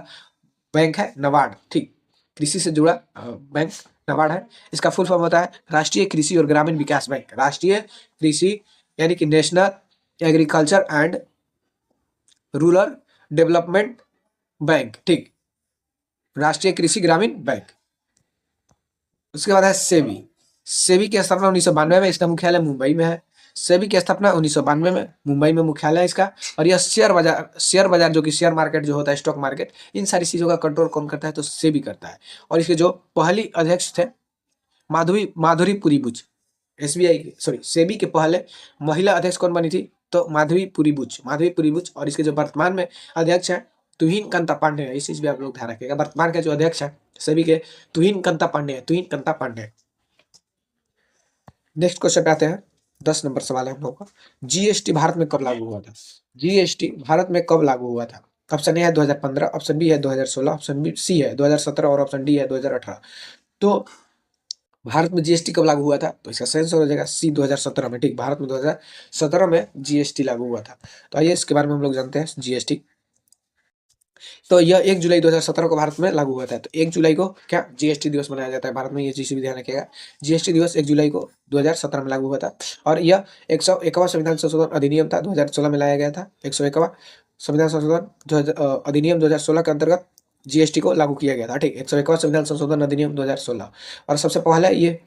बैंक है नबार्ड, ठीक। कृषि से जुड़ा बैंक नबार्ड है। इसका फुल फॉर्म होता है राष्ट्रीय कृषि और ग्रामीण विकास बैंक। राष्ट्रीय कृषि यानी कि national agriculture and rural development bank, ठीक। राष्ट्रीय कृषि ग्रामीण बैंक। उसके बाद है सेबी। सेबी की स्थापना 1992 में, इसका मुख्यालय मुंबई में है। सेबी की स्थापना 1992 में, मुंबई में मुख्यालय है इसका। और यह शेयर बाजार जो कि शेयर मार्केट जो होता है, स्टॉक मार्केट, इन सारी चीजों का कंट्रोल कौन करता है? तो सेबी करता है। और इसके जो पहली अध्यक्ष थे, माधुरी पुरी बुच। एसबीआई, सॉरी, सेबी के पहले महिला अध्यक्ष कौन बनी थी? तो माधुरी पुरी बुच। और इसके जो वर्तमान में अध्यक्ष है, तुहिन कंता पांडे है। इस चीज भी आप लोग ध्यान रखिएगा, वर्तमान के जो अध्यक्ष है सेबी के, तुहिन कंता पांडे। नेक्स्ट क्वेश्चन पे आते हैं। 10 नंबर सवाल है हम लोग का। जीएसटी भारत में कब लागू हुआ था? जीएसटी भारत में कब लागू हुआ था? ऑप्शन ए है 2015, ऑप्शन बी है 2016, ऑप्शन बी सी है 2017 और ऑप्शन डी है 2018। तो भारत में जीएसटी कब लागू हुआ था? तो इसका सेंस हो जाएगा सी, 2017 में, ठीक। भारत में 2017 में जीएसटी लागू हुआ था। तो आइए इसके बारे में हम लोग जानते हैं जीएसटी। तो यह 1 जुलाई 2017 को भारत में लागू हुआ था। तो 1 जुलाई को क्या जीएसटी दिवस मनाया जाता है भारत में, ये चीज भी ध्यान रखिएगा। जीएसटी दिवस 1 जुलाई को 2017 में लागू हुआ था। और यह 101वां संविधान संशोधन अधिनियम था, 2016 में लाया गया था। 101वां संविधान संशोधन अधिनियम 2016 के अंतर्गत जीएसटी को लागू किया गया था, ठीक। 101वां संविधान संशोधन अधिनियम 2016। और सबसे पहला ये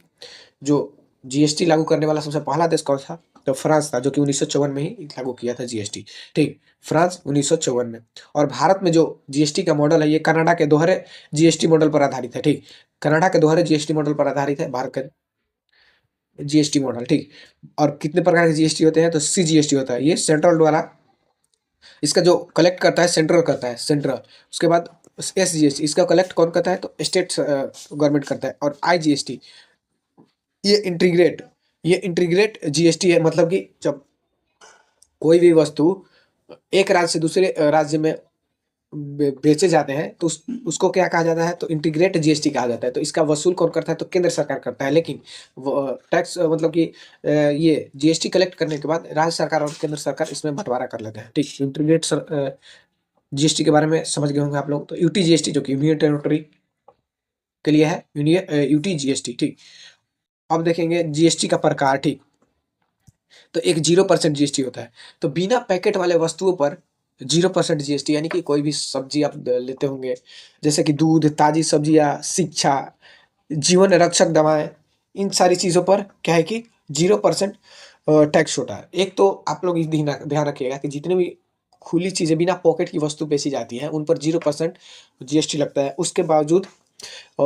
जो जीएसटी लागू करने वाला सबसे पहला देश कौन था? तो फ्रांस था, जो कि 1954 में ही लागू किया था जीएसटी, ठीक। फ्रांस 1954 में। और भारत में जो जीएसटी का मॉडल है, ये कनाडा के दोहरे जीएसटी मॉडल पर आधारित है, ठीक। कनाडा के दोहरे जीएसटी मॉडल पर आधारित है भारत का जीएसटी मॉडल, ठीक। और कितने प्रकार के जीएसटी होते हैं? तो सीजीएसटी होता है, ये सेंट्रल द्वारा, इसका जो कलेक्ट करता है सेंट्रल करता है, सेंट्रल। उसके बाद एसजीएसटी, इसका कलेक्ट कौन करता है? तो स्टेट गवर्नमेंट करता है। और आईजीएसटी, ये इंटीग्रेट जीएसटी है। मतलब कि जब कोई भी वस्तु एक राज्य से दूसरे राज्य में बेचे जाते हैं, तो उसको क्या कहा जाता है? तो इंटीग्रेट जीएसटी कहा जाता है। तो इसका वसूल कौन करता है? तो केंद्र सरकार करता है। लेकिन टैक्स, मतलब कि ये जीएसटी कलेक्ट करने के बाद राज्य सरकार और केंद्र सरकार इसमें बंटवारा कर लेते हैं, ठीक। इंटीग्रेट जीएसटी के बारे में समझ गए होंगे आप लोग। तो यूटी जीएसटी जो कि यूनियन टेरिटरी के लिए है, यूटी जीएसटी, ठीक। अब देखेंगे जीएसटी का प्रकार, ठीक। तो एक 0% जीएसटी होता है। तो बिना पैकेट वाले वस्तुओं पर 0% जीएसटी, यानी कि कोई भी सब्जी आप लेते होंगे, जैसे कि दूध, ताजी सब्जियां, शिक्षा, जीवन रक्षक दवाएं, इन सारी चीज़ों पर क्या है कि 0% टैक्स होता है। एक तो आप लोग ध्यान रखिएगा कि जितने भी खुली चीज़ें बिना पॉकेट की वस्तु बेची जाती हैं, उन पर 0% जीएसटी लगता है। उसके बावजूद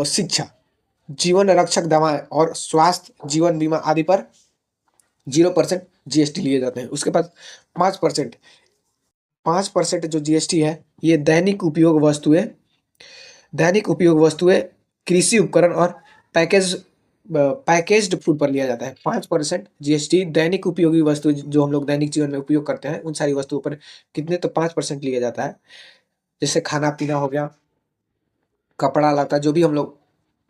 शिक्षा, जीवन रक्षक दवाएं और स्वास्थ्य जीवन बीमा आदि पर 0% जीएसटी लिए जाते हैं। उसके बाद 5% 5% जो जीएसटी है ये दैनिक उपयोग वस्तुएं, कृषि उपकरण और पैकेज पैकेज्ड फूड पर लिया जाता है। 5% जीएसटी दैनिक उपयोगी वस्तु जो हम लोग दैनिक जीवन में उपयोग करते हैं उन सारी वस्तुओं पर कितने, तो 5% लिया जाता है। जैसे खाना पीना हो गया, कपड़ा लता, जो भी हम लोग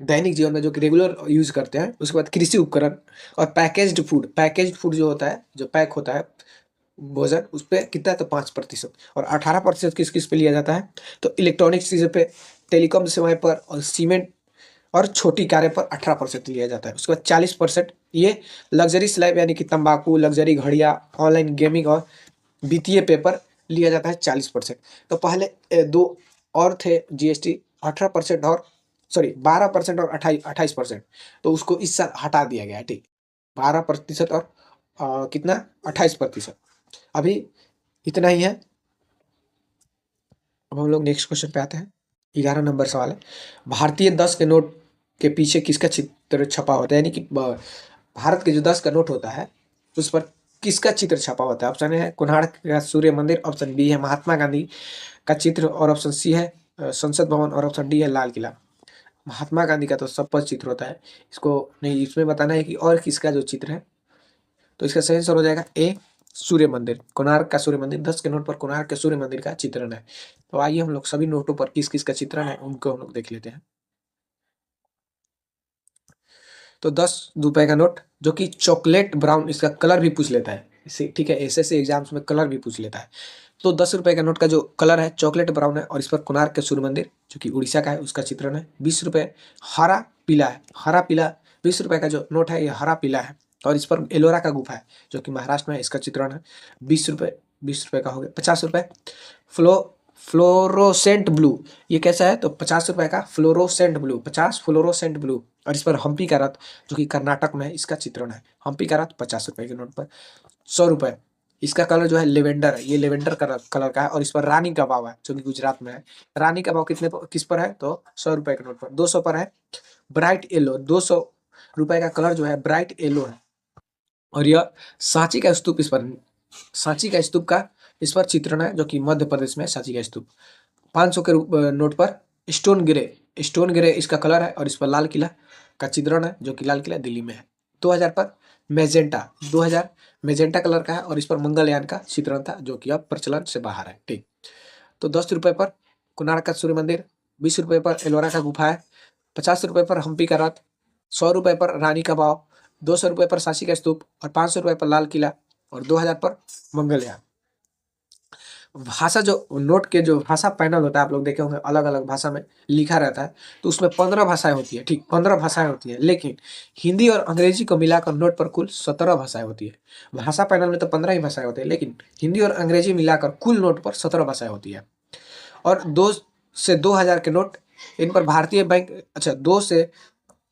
दैनिक जीवन में जो कि रेगुलर यूज करते हैं। उसके बाद कृषि उपकरण और पैकेज्ड फूड जो होता है, जो पैक होता है भोजन, उस पर कितना है, तो 5%। और 18% किस किस पे लिया जाता है, तो इलेक्ट्रॉनिक चीज़ों पे, टेलीकॉम सेवाएं पर और सीमेंट और छोटी कारें पर 18% लिया जाता है। उसके बाद 40% ये लग्जरी स्लैब यानी कि तंबाकू, लग्जरी घड़ियाँ, ऑनलाइन गेमिंग और वित्तीय पेपर लिया जाता है 40%। तो पहले दो और थे जीएसटी 18% और 12% और 28%। तो उसको इस साल हटा दिया गया है, ठीक। 12% और कितना, 28%। अभी इतना ही है। अब हम लोग नेक्स्ट क्वेश्चन पे आते हैं। 11 नंबर सवाल है, भारतीय 10 के नोट के पीछे किसका चित्र छपा होता है, यानी कि भारत के जो 10 का नोट होता है उस पर किसका चित्र छपा होता है। ऑप्शन है कोणार्क का सूर्य मंदिर, ऑप्शन बी है महात्मा गांधी का चित्र, और ऑप्शन सी है संसद भवन, और ऑप्शन डी है लाल किला। महात्मा गांधी का तो सब पर चित्र होता है, इसको नहीं, इसमें बताना है कि और किसका जो चित्र है। तो इसका सही आंसर हो जाएगा ए, सूर्य मंदिर, कोणार्क का सूर्य मंदिर। 10 के नोट पर कोणार्क के सूर्य मंदिर का चित्रण है। तो आइए हम लोग सभी नोटों पर किस किस का चित्रण है उनको हम लोग देख लेते हैं। तो 10 रुपए का नोट जो कि चॉकलेट ब्राउन, इसका कलर भी पूछ लेता है इसे, ठीक है, एसएससी एग्जाम्स में कलर भी पूछ लेता है। तो 10 रुपए का नोट का जो कलर है चॉकलेट ब्राउन है, और इस पर कोणार्क के सूर्य मंदिर जो कि उड़ीसा का है उसका चित्रण है। 20 रुपए हरा पीला है, हरा पीला 20 रुपए का जो नोट है ये हरा पीला है, और इस पर एलोरा का गुफा है जो कि महाराष्ट्र में है, इसका चित्रण है। 20 रुपए का हो गया। 50 रुपए फ्लोरोसेंट ब्लू, ये कैसा है, तो 50 रुपए का फ्लोरोसेंट ब्लू, 50 फ्लोरोसेंट ब्लू, और इस पर हम्पी का रथ जो कि कर्नाटक में है इसका चित्रण है। हम्पी का रथ 50 रुपए के नोट पर। 100 रुपए, इसका कलर जो है लेवेंडर है, ये लेवेंडर कलर का है, और इस पर रानी का भाव है जो कि गुजरात में है। रानी का भाव किस पर है, तो 100 रुपए के नोट पर। 200 पर है ब्राइट येलो, 200 रुपए का कलर जो है ब्राइट येलो है, और यह सांची का स्तूप, सांची का स्तूप का इस पर चित्रण है जो कि मध्य प्रदेश में सांची का स्तूप। 500 के नोट पर स्टोन ग्रे इसका कलर है, और इस पर लाल किला का चित्रण है जो कि लाल किला दिल्ली में है। 2000 पर मेजेंटा, 2000 मेजेंटा कलर का है, और इस पर मंगलयान का चित्रण था जो कि अब प्रचलन से बाहर है, ठीक। तो 10 रुपए पर कोणार्क का सूर्य मंदिर, 20 रुपए पर एलोरा का गुफा है, 50 रुपए पर हम्पी का रथ, 100 रुपए पर रानी का भाव, 200 रुपए पर सांची का स्तूप, और 500 रुपए पर लाल किला, और 2000 पर मंगलयान। भाषा जो नोट के जो भाषा पैनल होता है आप लोग देखे होंगे, अलग अलग भाषा में लिखा रहता है, तो उसमें 15 भाषाएं होती है, ठीक, 15 भाषाएं होती है, लेकिन हिंदी और अंग्रेजी को मिलाकर नोट पर कुल 17 भाषाएं होती है। भाषा पैनल में तो 15 ही भाषाएं होती है, लेकिन हिंदी और अंग्रेजी मिलाकर कुल नोट पर 17 भाषाएं होती है। और 2 से 2000 के नोट, इन पर भारतीय बैंक, अच्छा 2 से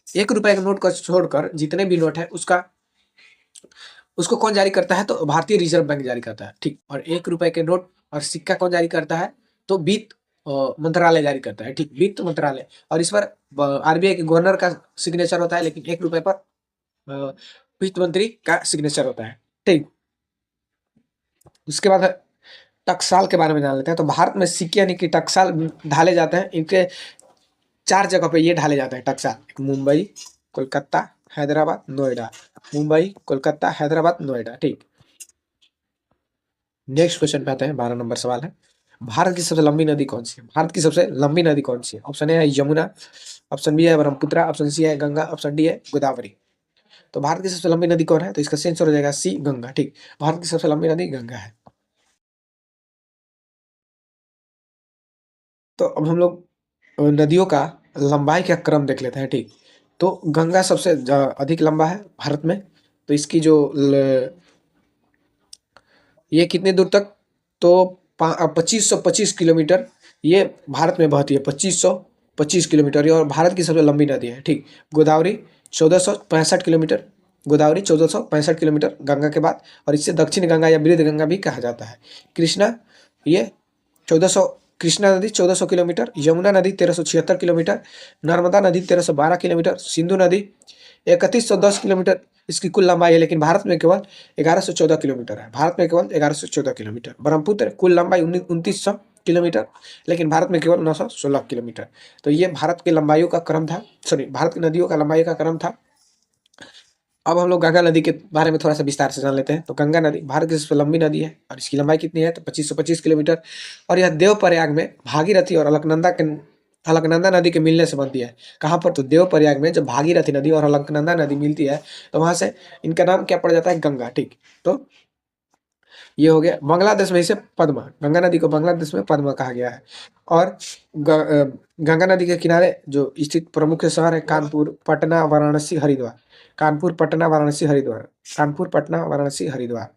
1 रुपए के नोट को छोड़कर जितने भी नोट है उसको कौन जारी करता है, तो भारतीय रिजर्व बैंक जारी करता है, ठीक। और 1 रुपए के नोट और सिक्का कौन जारी करता है, तो वित्त मंत्रालय जारी करता है, ठीक, वित्त मंत्रालय। और इस पर आरबीआई के गवर्नर का सिग्नेचर होता है, लेकिन 1 रुपए पर वित्त मंत्री का सिग्नेचर होता है, ठीक। उसके बाद टकसाल के बारे में जान लेते हैं। तो भारत में सिक्के यानी कि टकसाल ढाले जाते हैं, इनके 4 जगह पे ये ढाले जाते हैं टकसाल, मुंबई, कोलकाता, हैदराबाद, नोएडा। मुंबई, कोलकाता, हैदराबाद, नोएडा, ठीक। नेक्स्ट क्वेश्चन पे आते हैं। 12 नंबर सवाल है, भारत की सबसे लंबी नदी कौन सी है। भारत की सबसे लंबी नदी कौन सी है। ऑप्शन ए है यमुना, ऑप्शन बी है ब्रह्मपुत्र, ऑप्शन सी है गंगा, ऑप्शन डी है गोदावरी। तो भारत की सबसे लंबी नदी कौन है, तो इसका सही आंसर हो जाएगा सी, गंगा, ठीक। भारत की सबसे लंबी नदी गंगा है। तो अब हम लोग नदियों का लंबाई का क्रम देख लेते हैं, ठीक। तो गंगा सबसे अधिक लंबा है भारत में। तो इसकी जो ये कितने दूर तक, तो 2525 किलोमीटर ये भारत में बहती है, 2525 किलोमीटर, और भारत की सबसे लंबी नदी है, ठीक। गोदावरी 1465 किलोमीटर, गोदावरी 1465 किलोमीटर गंगा के बाद, और इससे दक्षिण गंगा या मृद गंगा भी कहा जाता है। कृष्णा ये 1400 कृष्णा नदी 1400 किलोमीटर, यमुना नदी 1376 किलोमीटर, नर्मदा नदी 1312 किलोमीटर, सिंधु नदी 3110 किलोमीटर इसकी कुल लंबाई है, लेकिन भारत में केवल 1114 किलोमीटर है। भारत में केवल 1114 किलोमीटर। ब्रह्मपुत्र कुल लंबाई 2900 किलोमीटर, लेकिन भारत में केवल 916 किलोमीटर। तो ये भारत की लंबाइयों का क्रम था, सॉरी भारत की नदियों का लंबाई का क्रम था। अब हम लोग गंगा नदी के बारे में थोड़ा सा विस्तार से जान लेते हैं। तो गंगा नदी भारत की सबसे लंबी नदी है और इसकी लंबाई कितनी है तो 2525 किलोमीटर, और यह देवप्रयाग में भागीरथी और अलकनंदा नदी के मिलने से बनती है। कहाँ पर? तो देवप्रयाग में जब भागीरथी नदी और अलकनंदा नदी मिलती है तो वहां से इनका नाम क्या पड़ जाता है? गंगा। ठीक, तो ये हो गया। बांग्लादेश में इसे पद्मा, गंगा नदी को बांग्लादेश में पद्मा कहा गया है। और गंगा नदी के किनारे जो स्थित प्रमुख शहर है कानपुर, पटना, वाराणसी, हरिद्वार। कानपुर, पटना, वाराणसी, हरिद्वार। कानपुर, पटना, वाराणसी, हरिद्वार।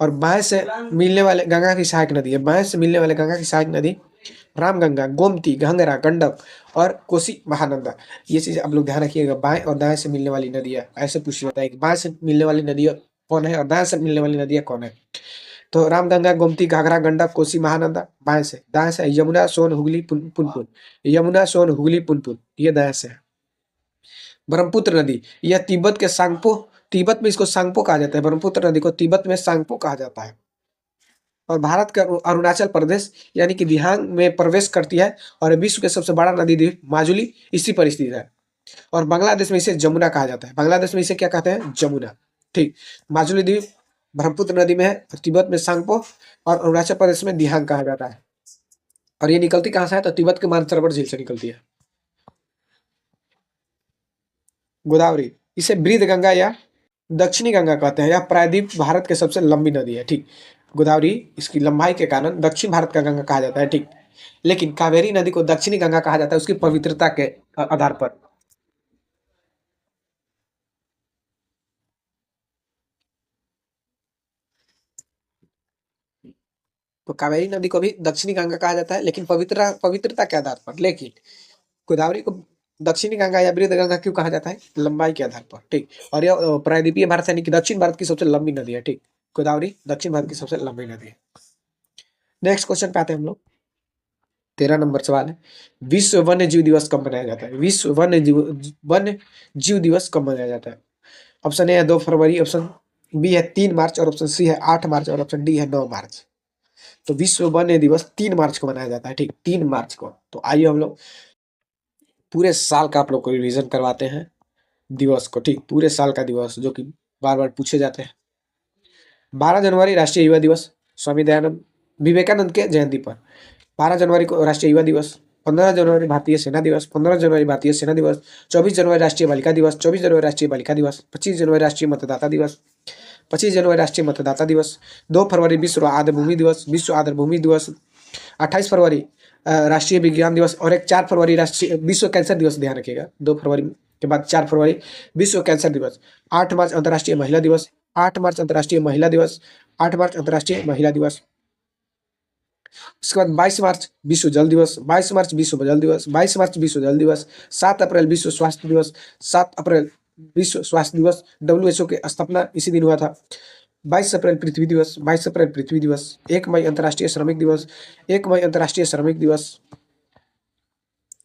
और बाएं से मिलने वाले गंगा की सहायक नदी है, बाएं से मिलने वाले गंगा की सहायक नदी रामगंगा, गोमती, घंगरा, गंडक और कोसी महानंदा। ये चीज आप लोग ध्यान रखिएगा, बाएं और दाएं से मिलने वाली नदी है। ऐसे पूछ जाता है कि बाएं से मिलने वाली नदी कौन है और दाएं से मिलने वाली नदियां कौन है। तो रामगंगा, गोमती, घाघरा, गंडक, कोसी, महानंदा बाएं से। दाएं से यमुना, सोन, हुगली, पुनपुन। यमुना, सोन, हुगली, पुनपुन, ये दाएं से है। ब्रह्मपुत्र नदी, यह तिब्बत के सांगपो, तिब्बत में इसको सांगपो कहा जाता है। ब्रह्मपुत्र नदी को तिब्बत में सांगपो कहा जाता है। और भारत का अरुणाचल प्रदेश यानी कि दिहांग में प्रवेश करती है, और विश्व के सबसे बड़ा नदी द्वीप माजुली इसी पर स्थित है। और बांग्लादेश में इसे जमुना कहा जाता है। बांग्लादेश में इसे क्या कहते हैं? जमुना। ठीक, माजुली द्वीप ब्रह्मपुत्र नदी में है, तिब्बत में सांगपो, और अरुणाचल प्रदेश में दिहांग कहा जाता है। और ये निकलती कहाँ से है? तो तिब्बत के मानसरोवर झील से निकलती है। गोदावरी, इसे वृद्ध गंगा या दक्षिणी गंगा कहते हैं। यह प्रायद्वीप भारत की सबसे लंबी नदी है। ठीक, गोदावरी इसकी लंबाई के कारण दक्षिण भारत का गंगा कहा जाता है। ठीक, लेकिन कावेरी नदी को दक्षिणी गंगा कहा जाता है उसकी पवित्रता के आधार पर। तो कावेरी नदी को भी दक्षिणी गंगा कहा जाता है, लेकिन पवित्रता पवित्रता के आधार पर। लेकिन गोदावरी को दक्षिणी गंगा या वृद्ध गंगा क्यों कहा जाता है? लंबाई के आधार पर। ठीक, और यह प्रायद्वीपीय भारत यानी कि दक्षिण भारत की सबसे लंबी नदी है। ठीक, गोदावरी दक्षिण भारत की सबसे लंबी नदी है। नेक्स्ट क्वेश्चन पे आते हैं हम लोग। 13 नंबर सवाल है, विश्व वन्य जीव दिवस कब मनाया जाता है? विश्व वन्य जीव दिवस कब मनाया जाता है? ऑप्शन ए है 2 फरवरी, ऑप्शन बी है 3 मार्च, और ऑप्शन सी है 8 मार्च, और ऑप्शन डी है 9 मार्च। तो विश्व वन्य दिवस 3 मार्च को मनाया जाता है। ठीक, 3 मार्च को। तो आइए हम लोग पूरे साल का आप लोग को रिवीजन करवाते हैं दिवस को। ठीक, पूरे साल का दिवस जो कि बार बार पूछे जाते हैं। 12 जनवरी राष्ट्रीय युवा दिवस, स्वामी दयानंद विवेकानंद के जयंती पर। 12 जनवरी को राष्ट्रीय युवा दिवस। 15 जनवरी भारतीय सेना दिवस, 15 जनवरी भारतीय सेना दिवस। 24 जनवरी राष्ट्रीय बालिका दिवस, 24 जनवरी राष्ट्रीय बालिका दिवस। 25 जनवरी राष्ट्रीय मतदाता दिवस, 25 जनवरी राष्ट्रीय मतदाता दिवस। 2 फरवरी विश्व आर्द्र भूमि दिवस, विश्व आर्द्र भूमि दिवस। 28 फरवरी राष्ट्रीय विज्ञान दिवस, और एक 4 फरवरी राष्ट्रीय विश्व कैंसर दिवस। ध्यान रखिएगा, 2 फरवरी के बाद 4 फरवरी विश्व कैंसर दिवस। 8 मार्च अंतर्राष्ट्रीय महिला दिवस, 8 मार्च अंतर्राष्ट्रीय महिला दिवस, 8 मार्च अंतर्राष्ट्रीय महिला दिवस। उसके बाद 22 मार्च विश्व जल दिवस, 22 मार्च विश्व जल दिवस, 22 मार्च विश्व जल दिवस। 7 अप्रैल विश्व स्वास्थ्य दिवस, 7 अप्रैल विश्व स्वास्थ्य दिवस। WHO की स्थापना इसी दिन हुआ था। 22 अप्रैल पृथ्वी दिवस, 22 अप्रैल पृथ्वी दिवस। 1 मई अंतर्राष्ट्रीय श्रमिक दिवस, 1 मई अंतर्राष्ट्रीय श्रमिक दिवस।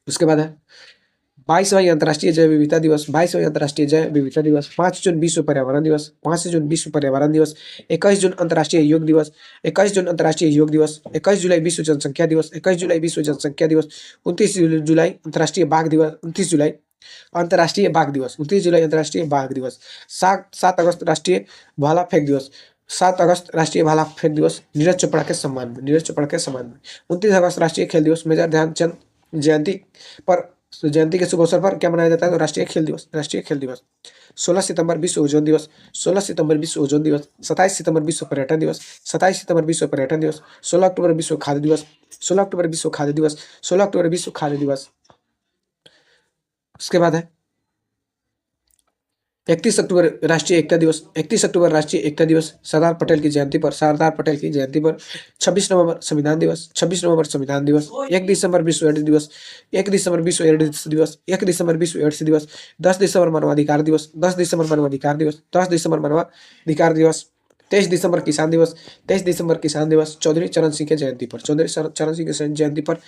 उसके बाद है 22 मई अंतर्राष्ट्रीय जैव विविधता दिवस, 22 मई अंतर्राष्ट्रीय जैव विविधता दिवस। 5 जून विश्व पर्यावरण दिवस, 5 जून विश्व पर्यावरण दिवस। 21 जून अंतर्राष्ट्रीय योग दिवस, 21 जून अंतर्राष्ट्रीय योग दिवस। 21 जुलाई विश्व जनसंख्या दिवस, 21 जुलाई विश्व जनसंख्या दिवस। 29 जुलाई अंतर्राष्ट्रीय बाघ दिवस, 29 जुलाई अंतर्राष्ट्रीय बाघ दिवस, 29 जुलाई अंतर्राष्ट्रीय बाघ दिवस। 7 अगस्त राष्ट्रीय भाला फेंक दिवस, 7 अगस्त राष्ट्रीय भाला फेंक दिवस नीरज चोपड़ा के सम्मान में, नीरज चोपड़ा के सम्मान में। 29 अगस्त राष्ट्रीय खेल दिवस, मेजर ध्यानचंद जयंती पर, जयंती के शुभ अवसर पर क्या मनाया जाता है? तो राष्ट्रीय खेल दिवस, राष्ट्रीय खेल दिवस। 16 सितंबर विश्व ओजोन दिवस, 16 सितंबर विश्व ओजोन दिवस। 27 सितंबर विश्व पर्यटन दिवस, 27 सितंबर विश्व पर्यटन दिवस। 16 अक्टूबर विश्व खाद्य दिवस, 16 अक्टूबर विश्व खाद्य दिवस, 16 अक्टूबर विश्व खाद्य दिवस। उसके बाद है 31 अक्टूबर राष्ट्रीय एकता दिवस, 31 अक्टूबर राष्ट्रीय एकता दिवस सरदार पटेल की जयंती पर, सरदार पटेल की जयंती पर। 26 नवंबर संविधान दिवस, 26 नवंबर संविधान दिवस। 1 दिसंबर विश्व एड्स दिवस, 1 दिसंबर विश्व एड्स दिवस, 1 दिसंबर विश्व एड्स दिवस। 10 दिसंबर मानवाधिकार दिवस, 10 दिसंबर मानवाधिकार दिवस, 10 दिसंबर मानवाधिकार दिवस। 23 दिसंबर किसान दिवस, 23 दिसंबर किसान दिवस चौधरी चरण सिंह की जयंती पर, चौधरी चरण सिंह की जयंती पर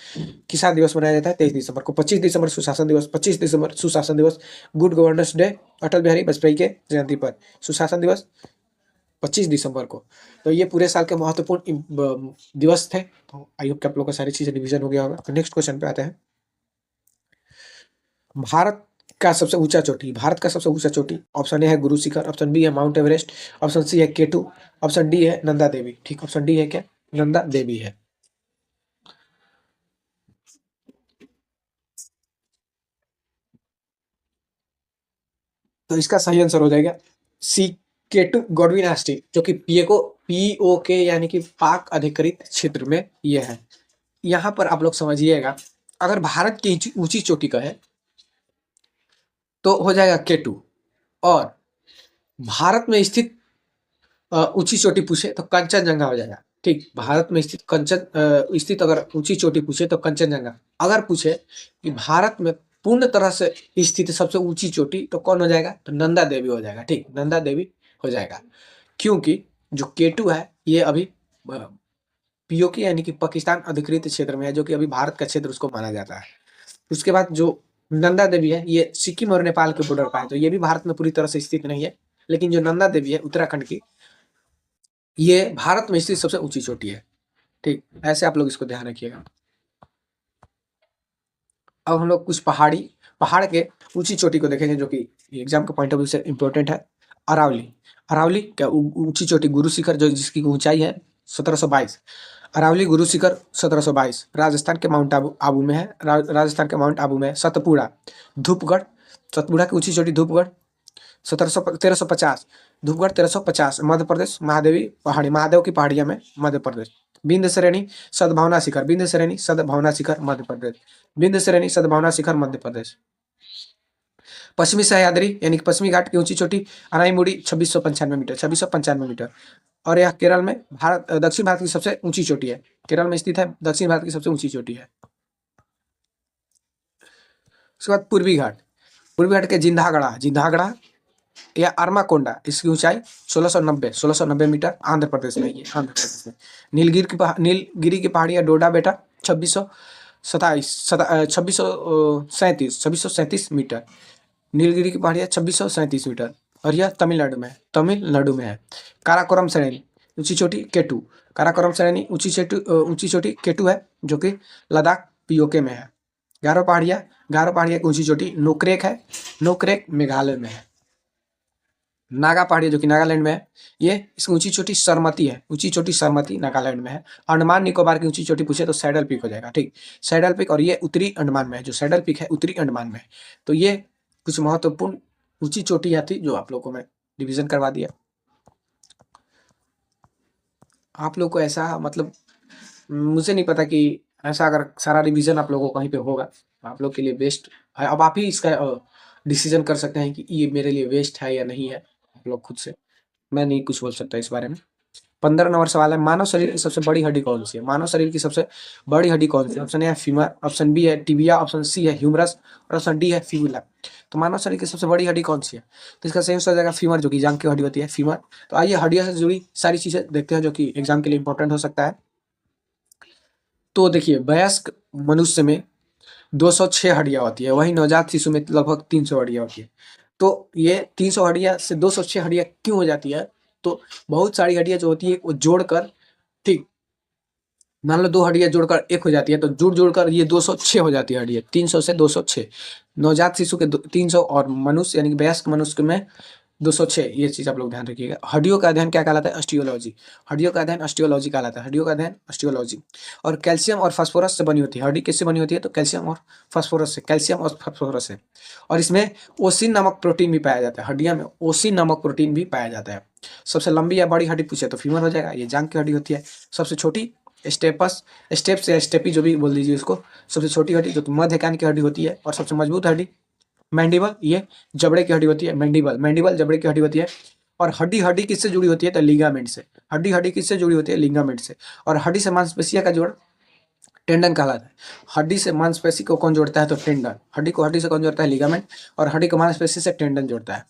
किसान दिवस मनाया जाता है 23 दिसंबर को। 25 दिसंबर सुशासन दिवस, 25 दिसंबर सुशासन दिवस, good governance day Atal Bihari Vajpayee के जयंती पर सुशासन दिवस 25 दिसंबर को। तो ये पूरे साल के महत्वपूर्ण दिवस थे। तो आई होप कि आप लोग को सारी चीजें रिवीजन हो गया होगा। तो नेक्स्ट क्वेश्चन पे आते हैं। भारत का सबसे ऊंचा चोटी, भारत का सबसे ऊंचा चोटी, ऑप्शन ए है गुरु शिखर, ऑप्शन बी है माउंट एवरेस्ट, ऑप्शन सी है केटू, ऑप्शन डी है नंदा देवी। ठीक, ऑप्शन डी है क्या? नंदा देवी है। तो इसका सही आंसर हो जाएगा सी, केटू गॉडविनास्टी, जो कि पीओके यानी कि पाक अधिकृत क्षेत्र में ये है। यहाँ पर आप लोग समझिएगा, अगर भारत की ऊंची चोटी का है तो हो जाएगा केटू, और भारत में स्थित ऊंची चोटी पूछे तो कंचनजंगा हो जाएगा। ठीक, भारत में स्थित स्थित अगर ऊंची चोटी पूछे तो कंचनजंगा। अगर पूछे कि भारत में पूर्ण तरह से स्थित सबसे ऊंची चोटी तो कौन हो जाएगा? तो नंदा देवी हो जाएगा। ठीक, नंदा देवी हो जाएगा, क्योंकि जो केटू है ये अभी पीओके यानी कि पाकिस्तान अधिकृत क्षेत्र में है, जो कि अभी भारत का क्षेत्र उसको माना जाता है। उसके बाद जो नंदा देवी है ये सिक्किम और नेपाल के बॉर्डर पर है, तो ये भी भारत में पूरी तरह से स्थित नहीं है। लेकिन जो नंदा देवी है उत्तराखंड की, ये भारत में स्थित सबसे ऊंची चोटी है। ठीक, ऐसे आप लोग इसको ध्यान रखिएगा। अब हम लोग कुछ पहाड़ के ऊंची चोटी को देखेंगे, जो कि एग्जाम के पॉइंट ऑफ व्यू से इंपॉर्टेंट है। अरावली, अरावली का ऊंची चोटी गुरु शिखर, जो जिसकी ऊंचाई है 1722। अरावली गुरु शिखर 1722 राजस्थान के माउंट आबू में है। राजस्थान के माउंट आबू में है। सतपुड़ा, धूपगढ़, सतपुड़ा की ऊंची चोटी धूपगढ़ 1350। धूपगढ़ 1350 मध्य प्रदेश। महादेवी पहाड़ी, महादेव की पहाड़ियां में मध्य प्रदेश। बिंद श्रेणी सद्भावना शिखर, बिंद श्रेणी सद्भावना शिखर मध्य प्रदेश। बिंद श्रेणी सद्भावना शिखर मध्य प्रदेश। पश्चिमी सह्याद्री यानी कि पश्चिमी घाट की ऊंची चोटी अनाईमुड़ी 2695 मीटर, 2695 मीटर। और यह केरल में दक्षिण भारत की सबसे ऊंची चोटी है। केरल में स्थित है, दक्षिण भारत की सबसे ऊंची चोटी है। उसके बाद पूर्वी घाट, पूर्वी घाट के जिंधागढ़ा या अरमाकोंडा, इसकी ऊंचाई 1690 मीटर, आंध्र प्रदेश में, ये आंध्र प्रदेश में। नीलगिरी की पहाड़ियां डोडा बेटा 2637 मीटर। नीलगिरी की पहाड़ियां 2637 मीटर, और यह तमिलनाडु में है, तमिलनाडु में है। काराकोरम श्रेणी ऊंची चोटी केटू, काराकोरम श्रेणी ऊंची चोटी केटू है, जो कि लद्दाख पीओके में है। गारो पहाड़ियां की ऊंची चोटी नोकरेक है, नोकरेक मेघालय में है। नागा पहाड़ी जो कि नागालैंड में है, ये इसकी ऊंची चोटी सरमती है, ऊंची चोटी सरमती नागालैंड में है। अंडमान निकोबार की ऊंची चोटी पूछे तो सैडल पीक हो जाएगा। ठीक, सैडल पीक, और ये उत्तरी अंडमान में है, जो सैडल पीक है उत्तरी अंडमान में है। तो ये कुछ महत्वपूर्ण ऊंची चोटियां थी जो आप लोग को मैं रिविजन करवा दिया। आप लोग को ऐसा मतलब मुझे नहीं पता कि ऐसा अगर सारा रिवीजन आप लोगों को कहीं पे होगा, आप लोग के लिए बेस्ट है। अब आप ही इसका डिसीजन कर सकते हैं कि ये मेरे लिए वेस्ट है या नहीं है, आप लोग खुद से। मैं नहीं कुछ बोल सकता इस बारे में। 15 नंबर सवाल है, मानव शरीर की सबसे बड़ी हड्डी कौन सी है? मानव शरीर की सबसे बड़ी हड्डी कौन सी है? ऑप्शन ए है फीमर, ऑप्शन बी है टिबिया, ऑप्शन सी है ह्यूमरस, और ऑप्शन डी है फिबुला। तो मानव शरीर की सबसे बड़ी हड्डी कौन सी है? तो इसका सही आंसर हो जाएगा फीमर, जो कि जांघ की हड्डी होती है, फीमर। तो आइए हड्डियों से जुड़ी सारी चीजें देखते हैं जो कि एग्जाम के लिए इंपॉर्टेंट हो सकता है। तो देखिए, वयस्क मनुष्य में 206 हड्डियां होती है, वहीं नवजात शिशु में लगभग 300 हड्डियां होती है। तो ये 300 हड्डियां से 206 हड्डियां क्यों हो जाती है? तो बहुत सारी हड्डियां जो होती है वो जोड़कर, ठीक, मान लो 2 हड्डियां जोड़कर एक हो जाती है, तो जोड़कर ये 206 हो जाती है हड्डियां, 300 से 206। नवजात शिशु के 300, और मनुष्य यानी कि वयस्क मनुष्य में 206। ये चीज आप लोग ध्यान रखिएगा। हड्डियों का अध्ययन क्या कहलाता है? ऑस्टियोलॉजी। हड्डियों का अध्ययन ऑस्टियोलॉजी कहलाता है, हड्डियों का अध्ययन ऑस्टियोलॉजी। और कैल्शियम और फास्फोरस से बनी होती है। हड्डी किससे बनी होती है? तो कैल्शियम और फास्फोरस से, कैल्शियम और फास्फोरस से। और इसमें ओसिन नामक प्रोटीन भी पाया जाता है, हड्डियां में ओसिन नामक प्रोटीन भी पाया जाता है। सबसे लंबी या बड़ी हड्डी पूछे तो फीमर हो जाएगा, ये जांघ की हड्डी होती है। सबसे छोटी स्टेप्स या स्टेपी जो भी बोल दीजिए उसको, सबसे छोटी हड्डी जो कि मध्य कान की हड्डी होती है। और सबसे मजबूत हड्डी मैंडिबल, ये जबड़े की हड्डी होती है। मैंडिबल जबड़े की हड्डी होती है। और हड्डी हड्डी किससे जुड़ी होती है? तो लिगामेंट से। हड्डी हड्डी किससे जुड़ी होती है? लिगामेंट से। और हड्डी से मांसपेशियों का जोड़ टेंडन कहलाता है। हड्डी से मांसपेशी को कौन जोड़ता है? तो टेंडन। हड्डी को हड्डी से कौन जोड़ता है? लिगामेंट। और हड्डी को मांसपेशी से टेंडन जोड़ता है।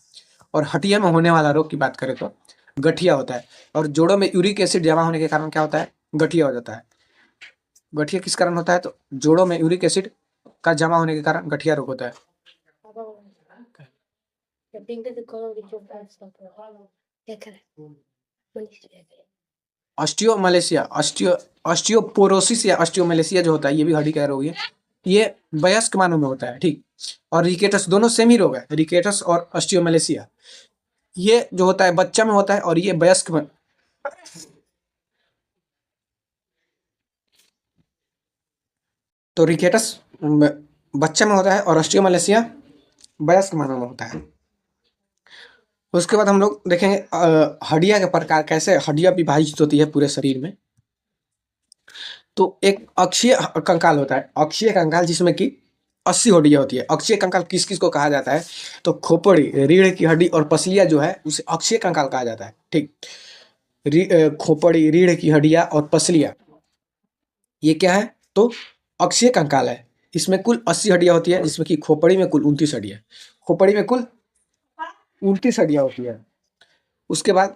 और हड्डियों में होने वाला रोग की बात करें तो गठिया होता है। और जोड़ों में यूरिक एसिड जमा होने के कारण क्या होता है? गठिया हो जाता है। गठिया किस कारण होता है? तो जोड़ों में यूरिक एसिड का जमा होने के कारण गठिया रोग होता है। ऑस्टियोमलेशिया, ऑस्टियोपोरोसिस या ऑस्टियोमलेशिया जो होता है, ये भी हड्डी का रोग है। ये वयस्क मानव में होता है, ठीक। और रिकेटस, दोनों सेम ही रोग है, रिकेटस और ऑस्टियोमलेशिया। ये जो होता है बच्चा में होता है और ये वयस्क में। तो रिकेटस बच्चा में होता है और ऑस्टियोमलेशिया वयस्क मानव में होता है। उसके बाद हम लोग देखेंगे हड्डियां के प्रकार, कैसे हड्डियां विभाजित होती है पूरे शरीर में। तो एक अक्षीय कंकाल होता है, अक्षीय कंकाल, जिसमें कि 80 हड्डियां होती है। अक्षीय कंकाल किस किस को कहा जाता है? तो खोपड़ी, रीढ़ की हड्डी और पसलियां जो है उसे अक्षीय कंकाल कहा जाता है, ठीक। खोपड़ी, रीढ़ की हड्डियां और पसलियां, ये क्या है? तो अक्षीय कंकाल है। इसमें कुल 80 हड्डियां होती है, जिसमें कि खोपड़ी में कुल 29 हड्डियां, खोपड़ी में कुल 29 हड्डियां होती है। उसके बाद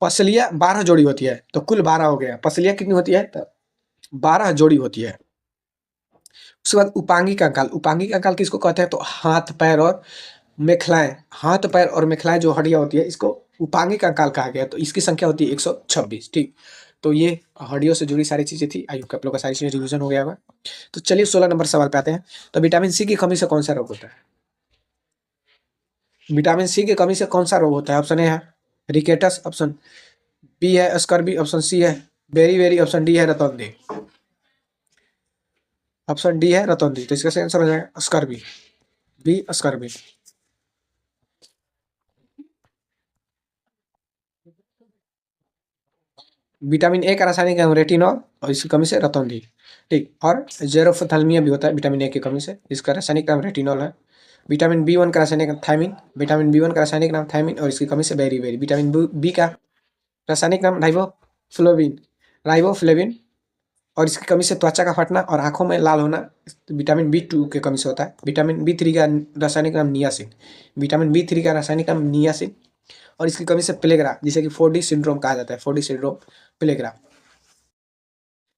पसलियां 12 जोड़ी होती है, तो कुल 12 हो गया। पसलियां कितनी होती है? तो 12 जोड़ी होती है। उसके बाद उपांगी कंकाल, उपांगी कंकाल किसको कहते हैं? तो हाथ पैर और मेखलाएं, हाथ पैर और मेखलाएं जो हड्डियां होती है, इसको उपांगी कंकाल कहा गया। तो इसकी संख्या होती है 126, ठीक। तो ये हड्डियों से जुड़ी सारी चीजें थी। आई होप आप लोग का सारी चीजें रिवीजन हो गया होगा। तो चलिए 16 नंबर सवाल पे आते हैं। तो विटामिन सी की कमी से कौन सा रोग होता है? विटामिन सी की कमी से कौन सा रोग होता है? ऑप्शन ए है रिकेटस, ऑप्शन बी है स्कर्बी, ऑप्शन सी है बेरी बेरी, ऑप्शन डी है रतौंधी। ऑप्शन डी है रतौंधी। तो इसका सही आंसर हो जाएगा scurvy, B scurvy. Vitamin A का रासायनिक नाम रेटिनॉल और इसकी कमी से रतौंधी, ठीक। और जेरोफथैल्मिया भी होता है विटामिन ए की कमी से, इसका रासायनिक नाम रेटिनॉल है। विटामिन बी वन का रासायनिक नाम थायमिन, विटामिन बी वन का रासायनिक नाम थायमिन और इसकी कमी से बेरी बेरी। विटामिन बी का रासायनिक नाम राइबोफ्लोविन, राइबोफ्लेविन और इसकी कमी से त्वचा का फटना और आंखों में लाल होना विटामिन बी टू की कमी से होता है। विटामिन बी थ्री का रासायनिक नाम नियासिन, विटामिन बी थ्री का रासायनिक नाम नियासिन और इसकी कमी से प्लेग्रा, जिसे कि 4D सिंड्रोम कहा जाता है, 4D syndrome, pellagra.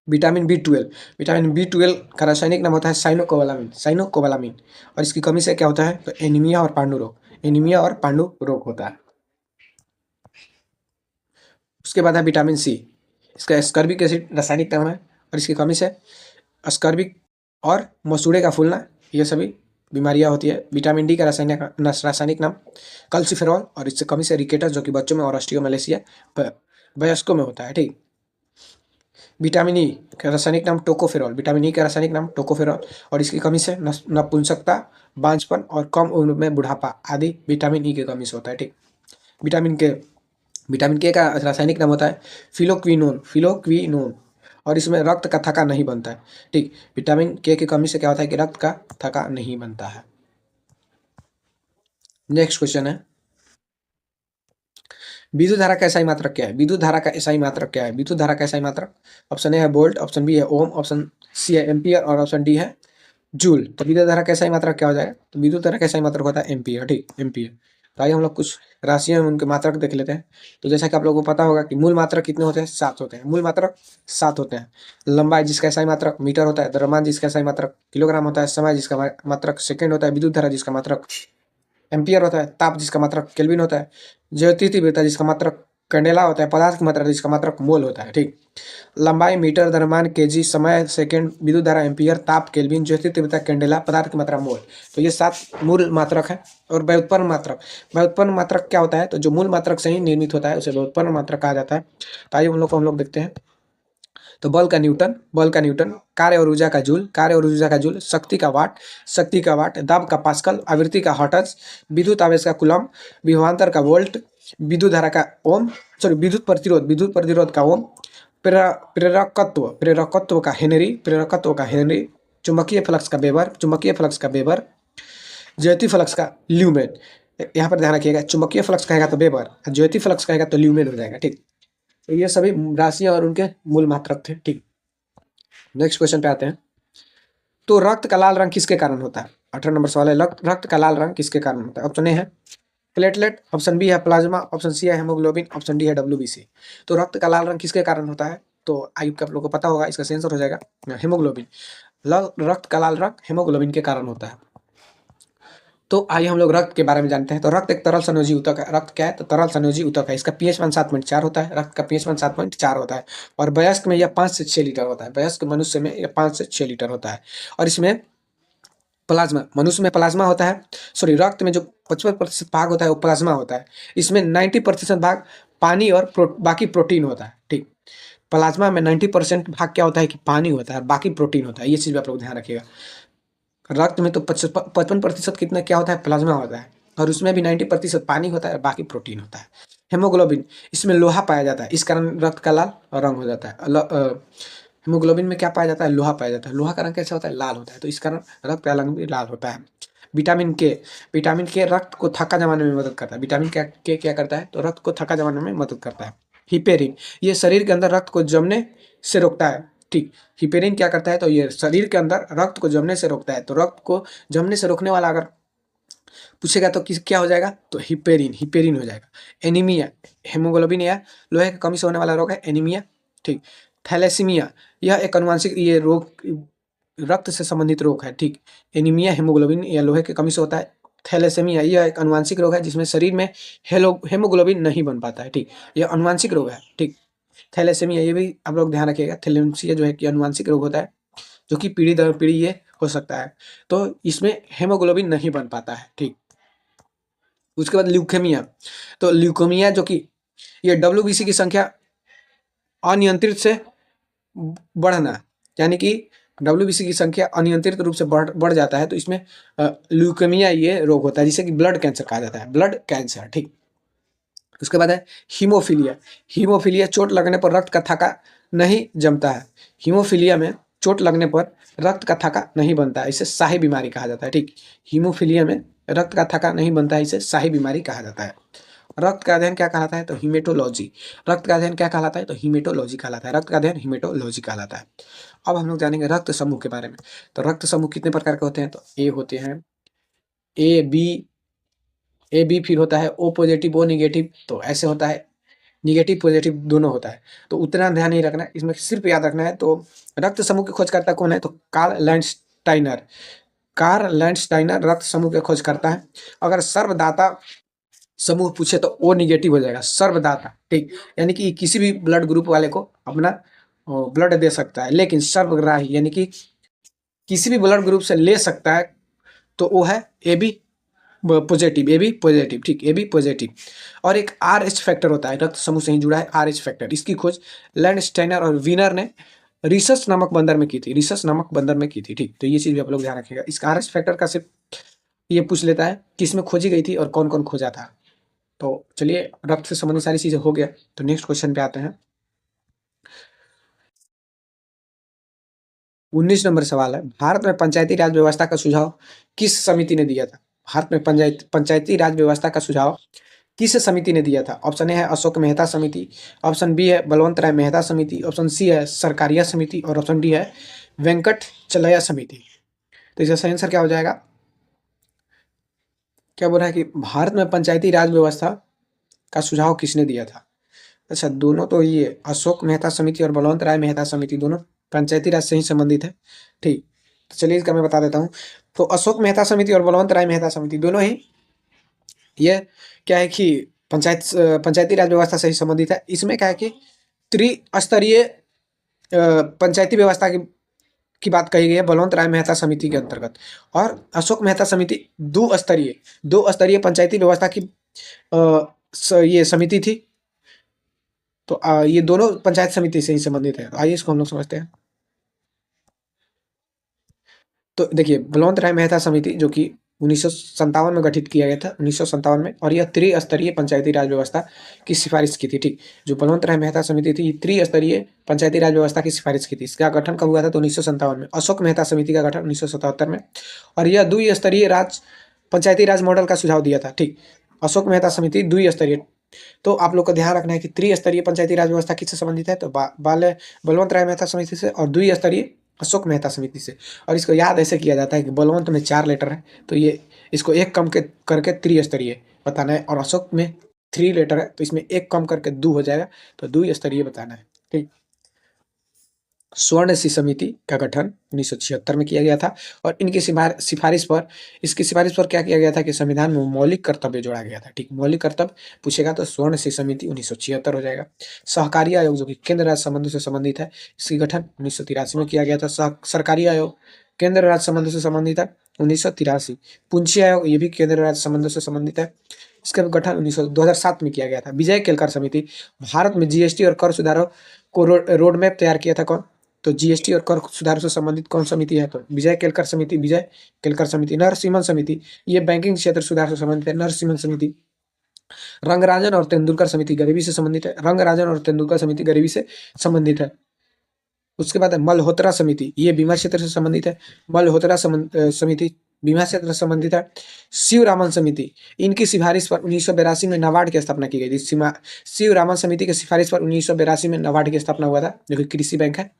Vitamin B twelve, vitamin B twelve का रासायनिक नाम होता है साइनोकोबालामिन, साइनोकोबालामिन और इसकी कमी से क्या होता है? तो एनीमिया और पांडु रोग, एनीमिया और पांडु रोग होता है। उसके बाद है विटामिन सी, इसका एस्कर्बिक एसिड रासायनिक नाम है और इसकी कमी से अस्कर्बिक और मसूड़े का फूलना, ये सभी बीमारियां होती है। विटामिन डी का रासायनिक नाम कल्सीफेरॉल और इससे कमी से रिकेटस, जो कि बच्चों में, और ऑस्टियोमलेशिया वयस्कों में होता है, ठीक। विटामिन ई का रासायनिक नाम टोकोफेरॉल, विटामिन ई का रासायनिक नाम टोकोफेरॉल और इसकी कमी से नपुंसकता, बांझपन और कम उम्र में बुढ़ापा आदि विटामिन ई की कमी से होता है, ठीक। विटामिन के, विटामिन के का रासायनिक नाम होता है फिलोक्विनोन, फिलोक्विनोन और इसमें रक्त का थक्का नहीं बनता है, ठीक। विटामिन के की कमी से क्या होता है कि रक्त का थक्का नहीं बनता है। नेक्स्ट क्वेश्चन है, विद्युत धारा का एसआई मात्रक क्या है? विद्युत धारा का एसआई मात्रक क्या है? विद्युत धारा का एसआई मात्रक, ऑप्शन ए है वोल्ट, ऑप्शन बी है ओम, ऑप्शन सी है एम्पियर और ऑप्शन डी है जूल। तो विद्युत धारा का एसआई मात्रक क्या हो जाएगा? तो विद्युत धारा का एसआई मात्रक होता है एम्पियर, ठीक, एम्पियर। तो आइए हम लोग कुछ राशियां उनके मात्रक देख लेते हैं। तो जैसा कि आप लोगों को पता होगा कि मूल मात्रक कितने होते हैं? 7 होते हैं। मूल मात्रक 7 होते हैं। लंबाई जिसका एसआई मात्रक मीटर होता है, द्रव्यमान जिसका एसआई मात्रक किलोग्राम होता है, समय जिसका मात्रक सेकंड होता है, विद्युत धारा जिसका मात्रक एम्पियर होता है, ताप जिसका मात्रक केल्विन होता है, ज्योति तीव्रता जिसका मात्रक कैंडेला होता है, पदार्थ की मात्रा जिसका मात्रक मोल होता है, ठीक। लंबाई मीटर, द्रव्यमान केजी, समय सेकंड, विद्युत धारा एम्पियर, ताप केल्विन, ज्योति तीव्रता कैंडेला, पदार्थ की मात्रा मोल। तो ये 7 मूल मात्रक है। और व्युत्पन्न मात्रक, व्युत्पन्न मात्रक क्या होता है? तो जो मूल मात्रक से ही निर्मित होता है उसे व्युत्पन्न मात्रक कहा जाता है। तो आइए हम लोग देखते हैं। तो बल का न्यूटन, बल का न्यूटन, कार्य और ऊर्जा का जूल, कार्य और ऊर्जा का जूल, शक्ति का वाट, शक्ति का वाट, दाब का पास्कल, आवृत्ति का हर्ट्ज, विद्युत आवेश का कूलम, विभवांतर का वोल्ट, विद्युत धारा का ओम, सॉरी विद्युत प्रतिरोध, विद्युत प्रतिरोध का ओम, प्रेरकत्व, प्रेरकत्व का हेनरी, प्रेरकत्व का हेनरी, चुंबकीय फ्लक्स का वेबर, चुंबकीय फ्लक्स का वेबर, ज्योति फ्लक्स का ल्यूमेन। यहाँ पर ध्यान रखिएगा, चुंबकीय फ्लक्स कहेगा तो वेबर, ज्योति फ्लक्स कहेगा तो ल्यूमेन हो जाएगा, ठीक। तो ये सभी राशियां और उनके मूल मात्रक थे, ठीक। नेक्स्ट क्वेश्चन पे आते हैं। तो रक्त का लाल रंग किसके कारण होता है? 18 नंबर सवाल है, रक्त का लाल रंग किसके कारण होता है? ऑप्शन ए है प्लेटलेट, ऑप्शन बी है प्लाज्मा, ऑप्शन सी है हेमोग्लोबिन, ऑप्शन डी है WBC। तो रक्त का लाल रंग किसके कारण होता है? तो आई आप लोगों को पता होगा, इसका आंसर हो जाएगा हेमोग्लोबिन। रक्त का लाल रंग हेमोग्लोबिन के कारण होता है। तो आइए हम लोग रक्त के बारे में जानते हैं। तो रक्त एक तरल संयोजी ऊतक है। रक्त क्या है? तो तरल संयोजी ऊतक है। इसका पीएच मान 7.4 होता है। रक्त का पीएच मान 7.4 होता है और वयस्क में यह 5 से 6 लीटर होता है। वयस्क मनुष्य में यह 5 से 6 लीटर होता है। और इसमें प्लाज्मा, मनुष्य में प्लाज्मा होता है, सॉरी रक्त में जो 55% भाग होता है वो प्लाज्मा होता है। इसमें 90% भाग पानी और बाकी प्रोटीन होता है। ठीक, प्लाज्मा में 90% भाग क्या होता है कि पानी होता है, बाकी प्रोटीन होता है। ये चीज़ भी आप लोग ध्यान रखिएगा। रक्त में तो 55% कितना क्या होता है? प्लाज्मा होता है और उसमें भी 90% पानी होता है, बाकी प्रोटीन होता है। हेमोग्लोबिन, इसमें लोहा पाया जाता है, इस कारण रक्त का लाल रंग हो जाता है। हेमोग्लोबिन में क्या पाया जाता है? लोहा पाया जाता है। लोहा का रंग कैसा होता है? लाल होता है। तो इस कारण रक्त का रंग भी लाल होता है। विटामिन के, विटामिन के रक्त को थक्का जमाने में मदद करता है। विटामिन के क्या करता है? तो रक्त को थक्का जमाने में मदद करता है। हिपेरिन, ये शरीर के अंदर रक्त को जमने से रोकता है। ठीक, हिपेरिन क्या करता है? तो ये शरीर के अंदर रक्त को जमने से रोकता है। तो रक्त को जमने से रोकने वाला अगर पूछेगा तो किस क्या हो जाएगा? तो हिपेरिन, हिपेरिन हो जाएगा। एनीमिया, हेमोग्लोबिन या लोहे की कमी से होने वाला रोग है एनीमिया। ठीक, थैलेसीमिया, यह एक अनुवांशिक ये रोग, रक्त से संबंधित रोग है। ठीक, एनीमिया हेमोग्लोबिन या लोहे की कमी से होता है। थैलेसेमिया, यह एक अनुवांशिक रोग है जिसमें शरीर में हेमोग्लोबिन नहीं बन पाता है। ठीक, यह अनुवांशिक रोग है। ठीक, थैलेसेमिया, ये भी आप लोग ध्यान रखिएगा। थैलेसेमिया जो है कि अनुवांशिक रोग होता है जो कि पीढ़ी दर पीढ़ी ये हो सकता है। तो इसमें हेमोग्लोबिन नहीं बन पाता है। ठीक, उसके बाद ल्यूकेमिया, तो ल्यूकेमिया जो कि ये WBC की संख्या अनियंत्रित से बढ़ना, यानी कि WBC की संख्या अनियंत्रित रूप से बढ़ जाता है, तो इसमें ल्यूकेमिया ये रोग होता है जिसे कि ब्लड कैंसर कहा जाता है। Blood cancer. ठीक, उसके बाद है हीमोफीलिया। हीमोफीलिया, चोट लगने पर रक्त का थक्का नहीं जमता है। हीमोफीलिया में चोट लगने पर रक्त का थक्का नहीं बनता है, इसे शाही बीमारी कहा जाता है। ठीक, हीमोफीलिया में रक्त का थक्का नहीं बनता है, इसे शाही बीमारी कहा जाता है। रक्त का अध्ययन क्या कहलाता है? तो हीमेटोलॉजी। रक्त का अध्ययन क्या कहलाता है? तो हीमेटोलॉजी कहलाता है। रक्त का अध्ययन हीमेटोलॉजी कहलाता है। अब हम लोग जानेंगे रक्त समूह के बारे में। तो रक्त समूह कितने प्रकार के होते हैं? तो ए होते हैं, ए बी, ए बी फिर होता है ओ पॉजिटिव ओ निगेटिव। तो ऐसे होता है, निगेटिव पॉजिटिव दोनों होता है। तो उतना ध्यान नहीं रखना है, इसमें सिर्फ याद रखना है। तो रक्त समूह की खोजकर्ता कौन है? तो कार्ल लैंडस्टाइनर। कार्ल लैंडस्टाइनर रक्त समूह की खोज करता है। अगर सर्वदाता समूह पूछे तो ओ निगेटिव हो जाएगा, सर्वदाता। ठीक, यानी कि किसी भी ब्लड ग्रुप वाले को अपना ब्लड दे सकता है, लेकिन सर्वग्राही यानी कि किसी भी ब्लड ग्रुप से ले सकता है, तो वो है A B positive, A B positive. ठीक, ए बी पॉजिटिव। और एक RH फैक्टर होता है, रक्त समूह से ही जुड़ा है RH फैक्टर। इसकी खोज लैंडस्टाइनर और वीनर ने रिसर्च नामक बंदर में की थी, रिसर्च नामक बंदर में की थी। ठीक, तो ये चीज भी आप लोग ध्यान रखिएगा। इसका RH फैक्टर का सिर्फ ये पूछ लेता है कि इसमें खोजी गई थी और कौन कौन खोजा था। तो चलिए, रक्त से संबंधित सारी चीजें हो गया। तो नेक्स्ट क्वेश्चन पे आते हैं। 19 नंबर सवाल है, भारत में पंचायती राज व्यवस्था का सुझाव किस समिति ने दिया था? भारत में पंचायती राज व्यवस्था का सुझाव किस समिति ने दिया था? ऑप्शन ए है अशोक मेहता समिति, ऑप्शन बी है बलवंत राय मेहता समिति, ऑप्शन सी है सरकारिया समिति और ऑप्शन डी है वेंकट चलैया समिति। तो इसका सही आंसर क्या हो जाएगा? क्या बोल रहा है कि भारत में पंचायती राज व्यवस्था का सुझाव किसने दिया था? अच्छा, दोनों तो ये अशोक मेहता समिति और बलवंत राय मेहता समिति दोनों पंचायती राज से ही संबंधित है। ठीक, तो चलिए इसका मैं बता देता हूँ। तो अशोक मेहता समिति और बलवंत राय मेहता समिति दोनों ही ये क्या है कि पंचायती राज व्यवस्था से ही संबंधित है। इसमें क्या है कि त्रिस्तरीय पंचायती व्यवस्था की बात कही गई है बलवंत राय मेहता समिति के अंतर्गत, और अशोक मेहता समिति दो स्तरीय पंचायती व्यवस्था की ये समिति थी। तो ये दोनों पंचायत समिति से ही संबंधित है। आइए इसको हम लोग समझते हैं। तो देखिए, बलवंत राय मेहता समिति जो कि 1957 में गठित किया गया था, 1957 में, और यह त्रिस्तरीय पंचायती राज व्यवस्था की सिफारिश की थी। ठीक, जो बलवंत राय मेहता समिति थी, त्रिस्तरीय पंचायती राज व्यवस्था की सिफारिश की थी। इसका गठन कब हुआ था? तो 1957 में। अशोक मेहता समिति का गठन 1977 में, और यह द्विस्तरीय पंचायती राज मॉडल का सुझाव दिया था। ठीक, अशोक मेहता समिति द्विस्तरीय। तो आप लोग को ध्यान रखना है कि त्रिस्तरीय पंचायती राज व्यवस्था किससे संबंधित है? तो बलवंत राय मेहता समिति से, और द्विस्तरीय अशोक मेहता समिति से। और इसको याद ऐसे किया जाता है कि बलवंत में 4 लेटर है, तो ये इसको एक कम के करके त्रिस्तरीय बताना है, और अशोक में 3 लेटर है तो इसमें एक कम करके 2 हो जाएगा, तो द्विस्तरीय बताना है। ठीक। स्वर्ण सी समिति का गठन 1976 में किया गया था, और इनकी सिफारिश पर इसकी सिफारिश पर क्या किया गया था कि संविधान में मौलिक कर्तव्य जोड़ा गया था। ठीक, मौलिक कर्तव्य पूछेगा तो स्वर्ण सी समिति 1976 हो जाएगा। सहकारी आयोग जो कि केंद्र राज्य संबंधों से संबंधित है, इसकी गठन 1983 में किया गया था। सरकारी आयोग केंद्र राज्य संबंधों से संबंधित है 1983। पूंजी आयोग ये भी केंद्र राज्य संबंधों से संबंधित है, इसका गठन 2007 में किया गया था। विजय केलकर समिति, भारत में जीएसटी और कर सुधारों को रोड मैप तैयार किया था कौन? तो जीएसटी और कर सुधार से संबंधित कौन समिति है? तो विजय केलकर समिति। विजय केलकर समिति। नरसिम्हन समिति, ये बैंकिंग क्षेत्र सुधार से संबंधित है, नरसिम्हन समिति। रंगराजन और तेंदुलकर समिति गरीबी से संबंधित है, रंगराजन और तेंदुलकर समिति गरीबी से संबंधित है। उसके बाद है मल्होत्रा समिति, ये बीमा क्षेत्र से संबंधित है, मल्होत्रा समिति बीमा क्षेत्र से संबंधित है। शिवरामन समिति, इनकी सिफारिश पर 1982 में नाबार्ड की स्थापना की गई थी। शिवरामन समिति की सिफारिश पर 1982 में नाबार्ड की स्थापना हुआ था, जो कि कृषि बैंक है।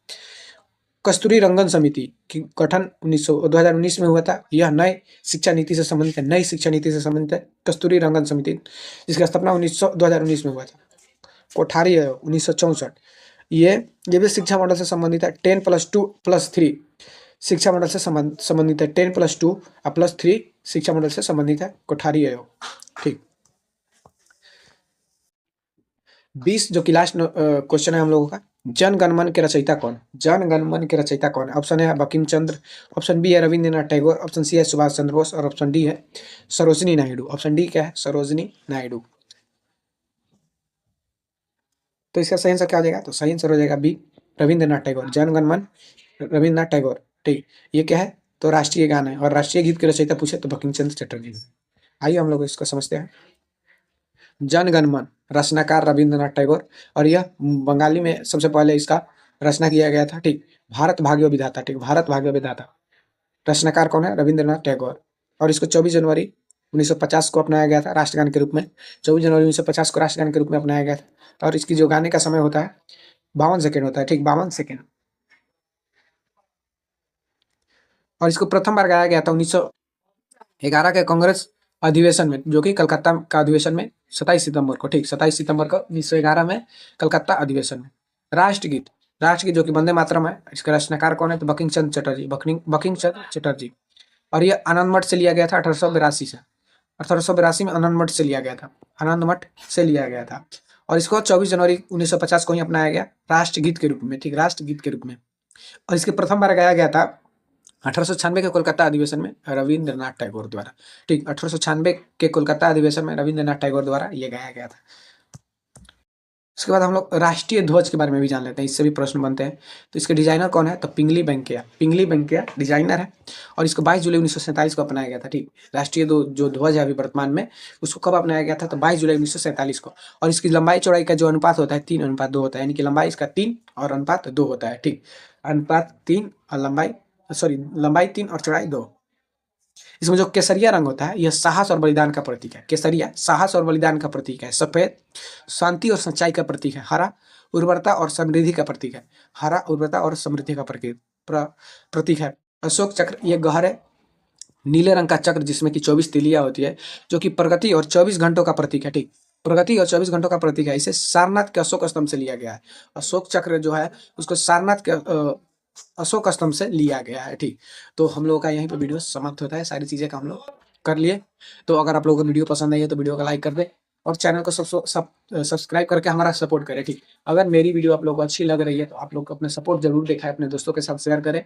कस्तूरी रंगन समिति की गठन 2019 में हुआ था, यह नई शिक्षा नीति से संबंधित है, नई शिक्षा नीति से संबंधित है कस्तूरी रंगन समिति, जिसकी स्थापना 2019 में हुआ था। कोठारी आयोग 1964, ये भी शिक्षा मॉडल से संबंधित है, 10+2+3 शिक्षा मॉडल से संबंधित है, 10+2+3 शिक्षा मॉडल से संबंधित है कोठारी आयोग। ठीक, 20 जो कि लास्ट क्वेश्चन है हम लोगों का, जन गण मन के रचयिता कौन? जन गण मन के रचयिता कौन? ऑप्शन है बंकिम चंद्र, ऑप्शन बी है रविंद्रनाथ टैगोर, ऑप्शन सी है सुभाष चंद्र बोस, और ऑप्शन डी है सरोजिनी नायडू। ऑप्शन डी क्या है? सरोजिनी नायडू। तो इसका सही आंसर क्या हो जाएगा? तो सही आंसर हो जाएगा बी, रविंद्रनाथ टैगोर। जन गण मन रविंद्रनाथ टैगोर। ठीक, ये क्या है? तो राष्ट्रीय गान है, और राष्ट्रीय गीत के रचयिता पूछे तो बंकिम चंद्र चटर्जी। आइए हम लोग इसको समझते हैं। जन गण मन रचनाकार रविंद्रनाथ टैगोर, और यह बंगाली में सबसे पहले इसका रचना किया गया था। ठीक, भारत भाग्य विधाता। ठीक, भारत भाग्य विधाता रचनाकार कौन है? रविंद्रनाथ टैगोर। और इसको 24 जनवरी 1950 को अपनाया गया था राष्ट्रगान के रूप में। 24 जनवरी 1950 को राष्ट्रगान के रूप में अपनाया गया था, और इसकी जो गाने का समय होता है 52 सेकेंड होता है। ठीक, 52 सेकेंड। और इसको प्रथम बार गाया गया था 1911 के कांग्रेस अधिवेशन में, जो कि कलकत्ता का अधिवेशन में 27 सितंबर को। ठीक, 27 सितंबर को 1911 में कलकत्ता अधिवेशन में। राष्ट्रगीत, राष्ट्रगीत जो कि वंदे मातरम है, इसका रचनाकार कौन है? तो बंकिम चंद्र चटर्जी, बंकिम चंद्र चटर्जी। और ये आनंद मठ से लिया गया था 1882 से, 1882 में आनंद मठ से लिया गया था, आनंद मठ से लिया गया था। और इसको 24 जनवरी 1950 को ही अपनाया गया राष्ट्रगीत के रूप में। ठीक, राष्ट्रगीत के रूप में। और इसके प्रथम बार गाया गया था 1896 के कोलकाता अधिवेशन में रविंद्रनाथ टैगोर द्वारा। ठीक, 1896 के कोलकाता अधिवेशन में रविंद्रनाथ टैगोर द्वारा ये गाया गया था। उसके बाद हम लोग राष्ट्रीय ध्वज के बारे में भी जान लेते हैं, इससे भी प्रश्न बनते हैं। तो इसके डिजाइनर कौन है? तो पिंगली वेंकैया, पिंगली वेंकैया डिजाइनर है। और इसको 22 जुलाई 1947 को अपनाया गया था। ठीक, राष्ट्रीय जो ध्वज है अभी वर्तमान में, उसको कब अपनाया गया था? तो 22 जुलाई 1947 को। और इसकी लंबाई चौड़ाई का जो अनुपात होता है 3:2 होता है, यानी कि लंबाई इसका 3 और अनुपात 2 होता है। ठीक, अनुपात 3 और लंबाई 3 और चौड़ाई 2। इसमें जो केसरिया रंग होता है, यह साहस और बलिदान का प्रतीक है। केसरिया साहस और बलिदान का प्रतीक है। सफेद शांति और सच्चाई का प्रतीक है। हरा उर्वरता और समृद्धि का प्रतीक है। हरा उर्वरता और समृद्धि का प्रतीक है। अशोक चक्र, ये गहरे नीले रंग का चक्र जिसमें कि 24 तिलियां होती है, जो कि प्रगति और 24 घंटों का प्रतीक है। ठीक, प्रगति और 24 घंटों का प्रतीक है। इसे सारनाथ के अशोक स्तंभ से लिया गया है। अशोक चक्र जो है उसको सारनाथ के अशोक स्तंभ से लिया गया है। ठीक, तो हम लोगों का यहीं पे वीडियो समाप्त होता है। सारी चीज़ें का हम लोग कर लिए। तो अगर आप लोगों को वीडियो पसंद आई है तो वीडियो को लाइक कर दें, और चैनल को सब्सक्राइब करके हमारा सपोर्ट करें। ठीक, अगर मेरी वीडियो आप लोगों को अच्छी लग रही है तो आप लोग अपने सपोर्ट जरूर दिखाएं, अपने दोस्तों के साथ शेयर करें,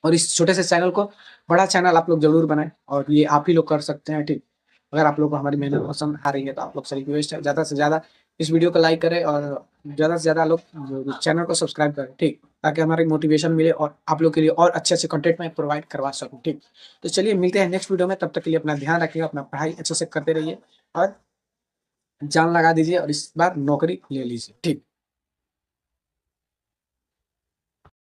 और इस छोटे से चैनल को बड़ा चैनल आप लोग जरूर बनाएं, और ये आप ही लोग कर सकते हैं। ठीक, अगर आप लोग को हमारी मेहनत पसंद आ रही है तो आप लोग से रिक्वेस्ट है ज़्यादा से ज़्यादा इस वीडियो को लाइक करें, और ज़्यादा से ज़्यादा लोग चैनल को सब्सक्राइब करें। ठीक, ताकि हमारी मोटिवेशन मिले और आप लोग के लिए और अच्छे अच्छे कंटेंट मैं प्रोवाइड करवा सकूं। ठीक, तो चलिए मिलते हैं नेक्स्ट वीडियो में। तब तक के लिए अपना ध्यान रखिए, अपना पढ़ाई अच्छे से करते रहिए, और जान लगा दीजिए, और इस बार नौकरी ले लीजिए। ठीक।